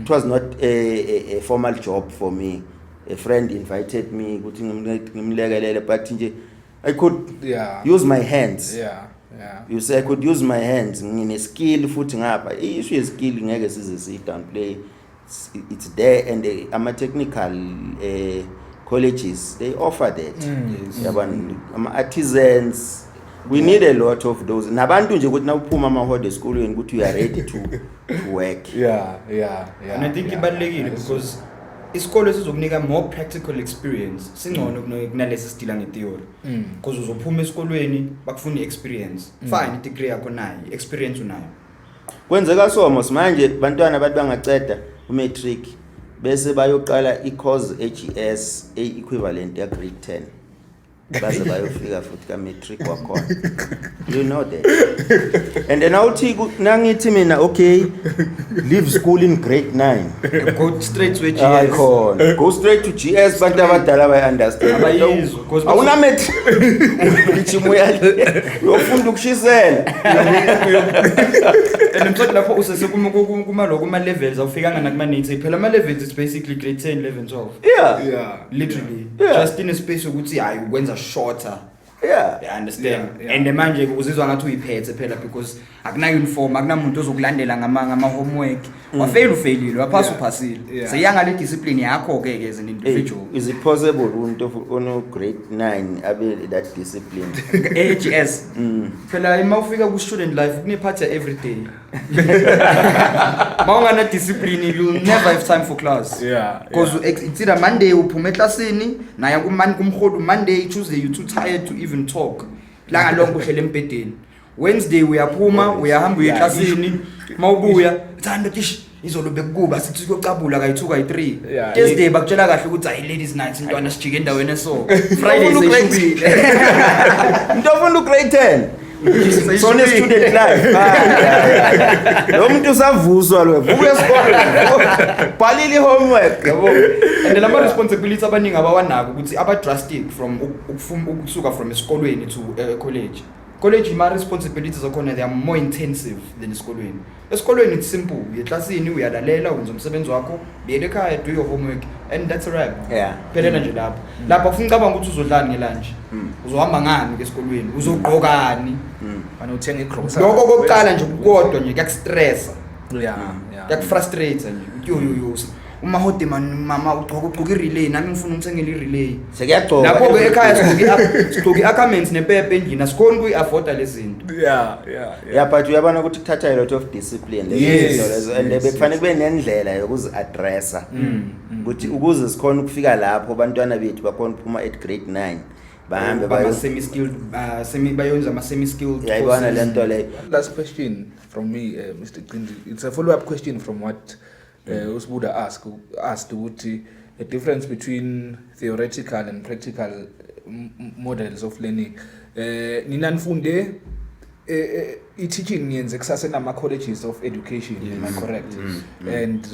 S1: It was not a formal job for me. A friend invited me ukuthi ngimlekelele but nje I could use my hands. You say I could use my hands. Ngine skill futhi ngapha. Issue is skill ngeke size sit down play. It's there and ama technical colleges they offer that. Yabona artisans. We need a lot of those. Nabantu nje ukuthi nawuphuma Mahode school ukuthi you are ready to work.
S3: And I think ibalekile because isikole sizokunika more practical experience. Singcono kunalesi sidila ngetheory. Because uzophuma esikolweni bakufuna experience. Fine, degree yakho nayo, experience unayo.
S1: Kwenzeka somos manje bantwana abantu bangaceda umatric bese bayoqala i-course HES equivalent ya grade 10. baze bayofika futhi ka matric wakhona. You know that. And then awuthi nangithi mina okay, leave school in grade 9.
S3: Go straight to GS.
S1: Go straight to GS, bantu abadala bay understand. Awuna matric. Uyofunda ukushisela.
S3: And mthatha lapho usese kuma lokho kuma levels awufikanga nakuma needs phela ama levels is basically grade 10 11 12.
S1: Yeah.
S3: Literally.
S1: Yeah.
S3: Just in a space ukuthi hayi ukwenza shorter.
S1: Yeah.
S3: You understand? And manje uzizwa ngathi uyiphethe phela because akuna uniform, akuna umuntu ozokulandela ngama homework. Wafailile, waphasa uphasile. Seyanga le discipline yakho ke as an individual.
S1: Is it possible umuntu ono grade 9 abe that discipline?
S3: AGS. Phela ima ufika ku student life kunephatha every day. Mawungana discipline you never have time for class. Because it's either Monday uphume classini naya kumhodo Monday Tuesday you too tired to even talk. Langa lonke uhlele empedeni. Wednesday uyaphuma uyahamba uye classini mawubuya thanda tish izolo bekukuba sithi kuyocabula kayi2 kayi3. Thursday bakutshela kahle ukuthi ay ladies night intwana sijike endaweni eso. Friday seshubile.
S1: Ntofuna grade 10. So ne student life. Lo muntu usavuzwa lo. Vuka esikole. Bhalili homework yabo.
S3: And the number responsibility abaningi abawanako ukuthi aba drastic from ukusuka from esikolweni to college. College my responsibilities akhona they are more intensive than esikolweni. Esikolweni it's simple. Uye classini uyalalela wenza umsebenzi wakho, buyele ekhaya do your homework and that's a wrap. Phelele nje lapho. Lapha ufuna ucabanga ukuthi uzodlani ngelunch. Uzohamba ngani ke esikolweni? Uzogqokani?
S2: Wena uthenga igrocery.
S3: Lokho kokuqala nje kodwa nje kuyakustressa. Kuyakufrustrate nje. Yo. Mahode mama ugqoka irelay nami ngifuna umthengele irelay.
S1: Sekuyagcoka.
S3: Lapho ke ekhaya sigqoka i-accountants nepepe endlini asikhoni kuyi-afforda lezinto.
S1: Yeah, but uyabona ukuthi kuthatha a lot of discipline lezo and bekufanele kube nendlela yokuzi addressa. Ukuthi ukuze sikhona ukufika lapho abantwana bethu bakhona ukuphuma at grade 9. Bahambe bayo
S3: semi skilled bayonza ama semi skilled.
S1: Yayibona lento le.
S2: Last question from me, Mr. Cindi. It's a follow up question from what Usbuda asked ukuthi the difference between theoretical and practical models of learning. Nina nifunde teaching niyenze kusasa nama colleges of education, am I correct? And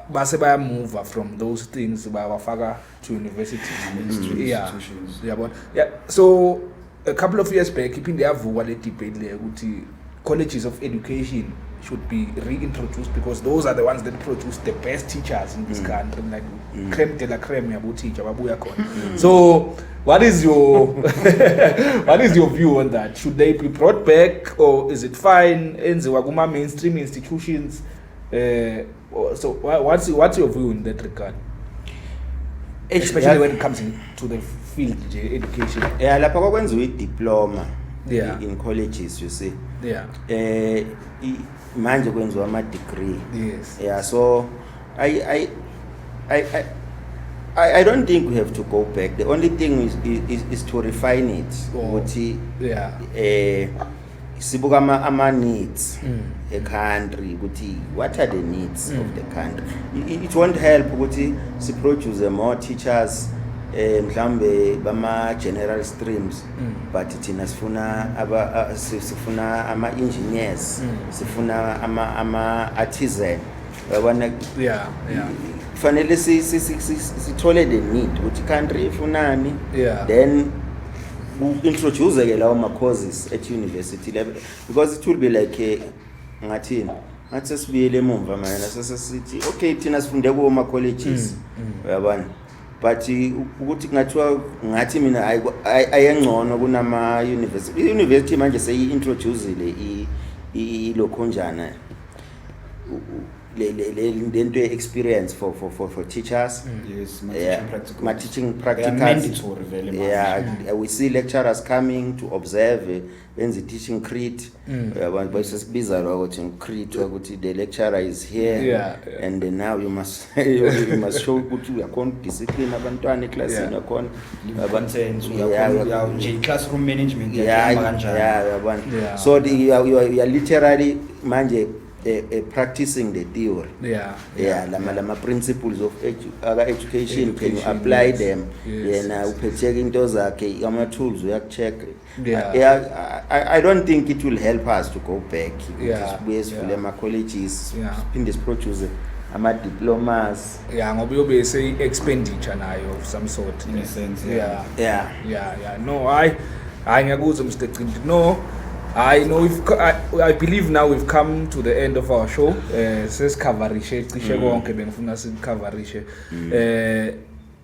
S2: base baya move from those things bawafaka to universities. Yeah. So a couple of years back iphinde yavuka le debate le ukuthi colleges of education should be reintroduced because those are the ones that produce the best teachers in this country, like creme de la creme yabo teacher babuya khona. So what is your view on that? Should they be brought back or is it fine enziwa kuma mainstream institutions? So what's your view in that regard? Especially when it comes to the field education.
S1: Yeah, lapha kwakwenziwa idiploma in colleges, you see. Manje kwenziwa ama degree. So I don't think we have to go back. The only thing is to refine it. Ukuthi sibuka ama needs a country ukuthi what are the needs of the country. It won't help ukuthi si produce more teachers mhlambe bama general streams but thina sifuna ama engineers sifuna ama artisan yabona fanele sithole the need ukuthi country ifunani then introduce ke lawo ma courses at university level because it will be like ngathi sesibuyele emumva mana sesithi okay thina sifunde ku ma colleges yabona but ukuthi ngathiwa ngathi mina ayengcono kunama university manje seyi-introduceile ilokhonjana lento experience for teachers. Teaching practicals. Mandatory. We see lecturers coming to observe when the teaching crit. But the lecturer is here, and now you must show good you are discipline abantwana classini
S3: classroom management.
S1: So you are literally manje practicing the theory. Lama principles of education, can you apply them? Uphethe into zakhe ama tools uyacheck. I don't think it will help us to go back. Yes, my colleges in this produce ama diplomas.
S2: Ngoba yobe say expenditure nayo of some sort.
S3: In a sense.
S2: No, I ngiyakuzwa Mr. Cindi. No, I know I believe now we've come to the end of our show. Sescoverishe cishe konke bengifuna sikucoverishe.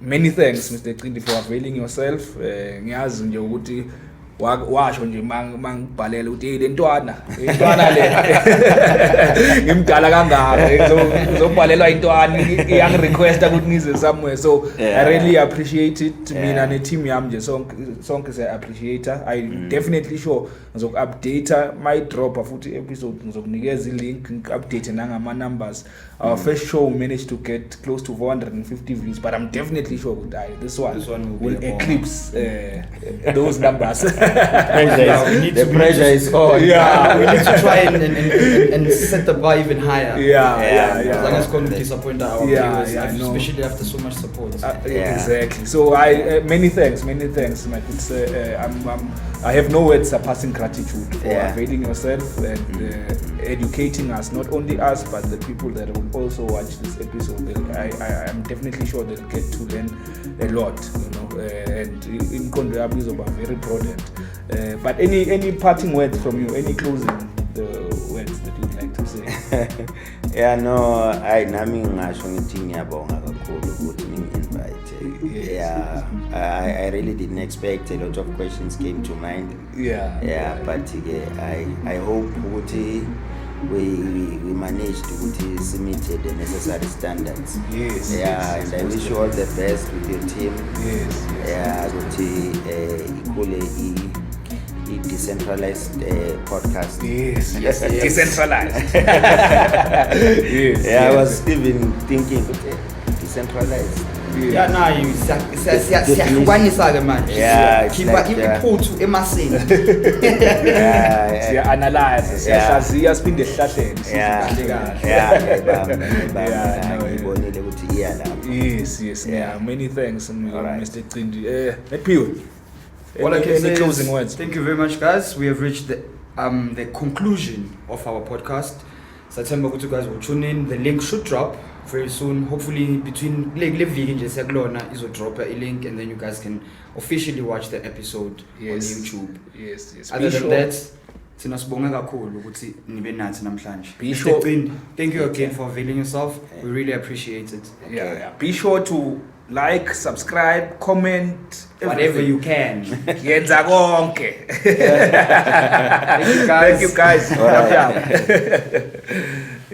S2: Many thanks Mr. Cindi for availing yourself. Ngiyazi nje ukuthi washo nje mangibhalela ukuthi le ntwana le ngimdala kangaka ngizobhalelwa intwana yang request ukuthi nize somewhere, so I really appreciate it. Mina ne team yami nje sonke siya appreciate. I definitely sure ngizoku-update my drop futhi episode, ngizokunikeza i-link ngi-update nangama numbers. Our first show managed to get close to 450 views, but I'm definitely sure this one will eclipse those numbers.
S3: The pressure is on. We need to try and set the bar even higher. As long as going to disappoint our viewers, especially after so much support.
S2: Exactly. So many thanks, my good I have no words surpassing gratitude for availing yourself and educating us, not only us but the people that will also watch this episode. I am definitely sure they'll get to learn a lot, and in Kondrabi are very prudent. But any parting words from you, any closing words that you'd like to say?
S1: Nami ngasho ngithi ngiyabonga kakhulu ukuthi ningi-invite. I really didn't expect a lot of questions came to mind. But I hope ukuthi we managed to meet the necessary standards. And I wish you all the best with your team. Decentralized podcast.
S2: Decentralized.
S1: I was even thinking, decentralized.
S3: Siyahlukanisa-ke manje. Khipha iphuthu emasini.
S2: Siya-analyze, siyahlaziya siphinde sihlahlele. Yes. Many thanks, Mr. Cindi. Simphiwe.
S3: All I can say
S2: closing
S3: is
S2: words.
S3: Thank you very much, guys. We have reached the conclusion of our podcast. September, you guys will tune in. The link should drop very soon. Hopefully, between Levig and Jeseglona, is will drop a link, and then you guys can officially watch the episode on YouTube.
S2: Yes.
S3: Other than that, sinasibonga kakhulu ukuthi nibe nathi namhlanje.
S2: Be sure.
S3: Thank you again for availing yourself. We really appreciate it.
S2: Be sure to like, subscribe, comment,
S3: whatever you can.
S2: Yenza konke.
S3: Thank you guys.
S2: Thank you guys.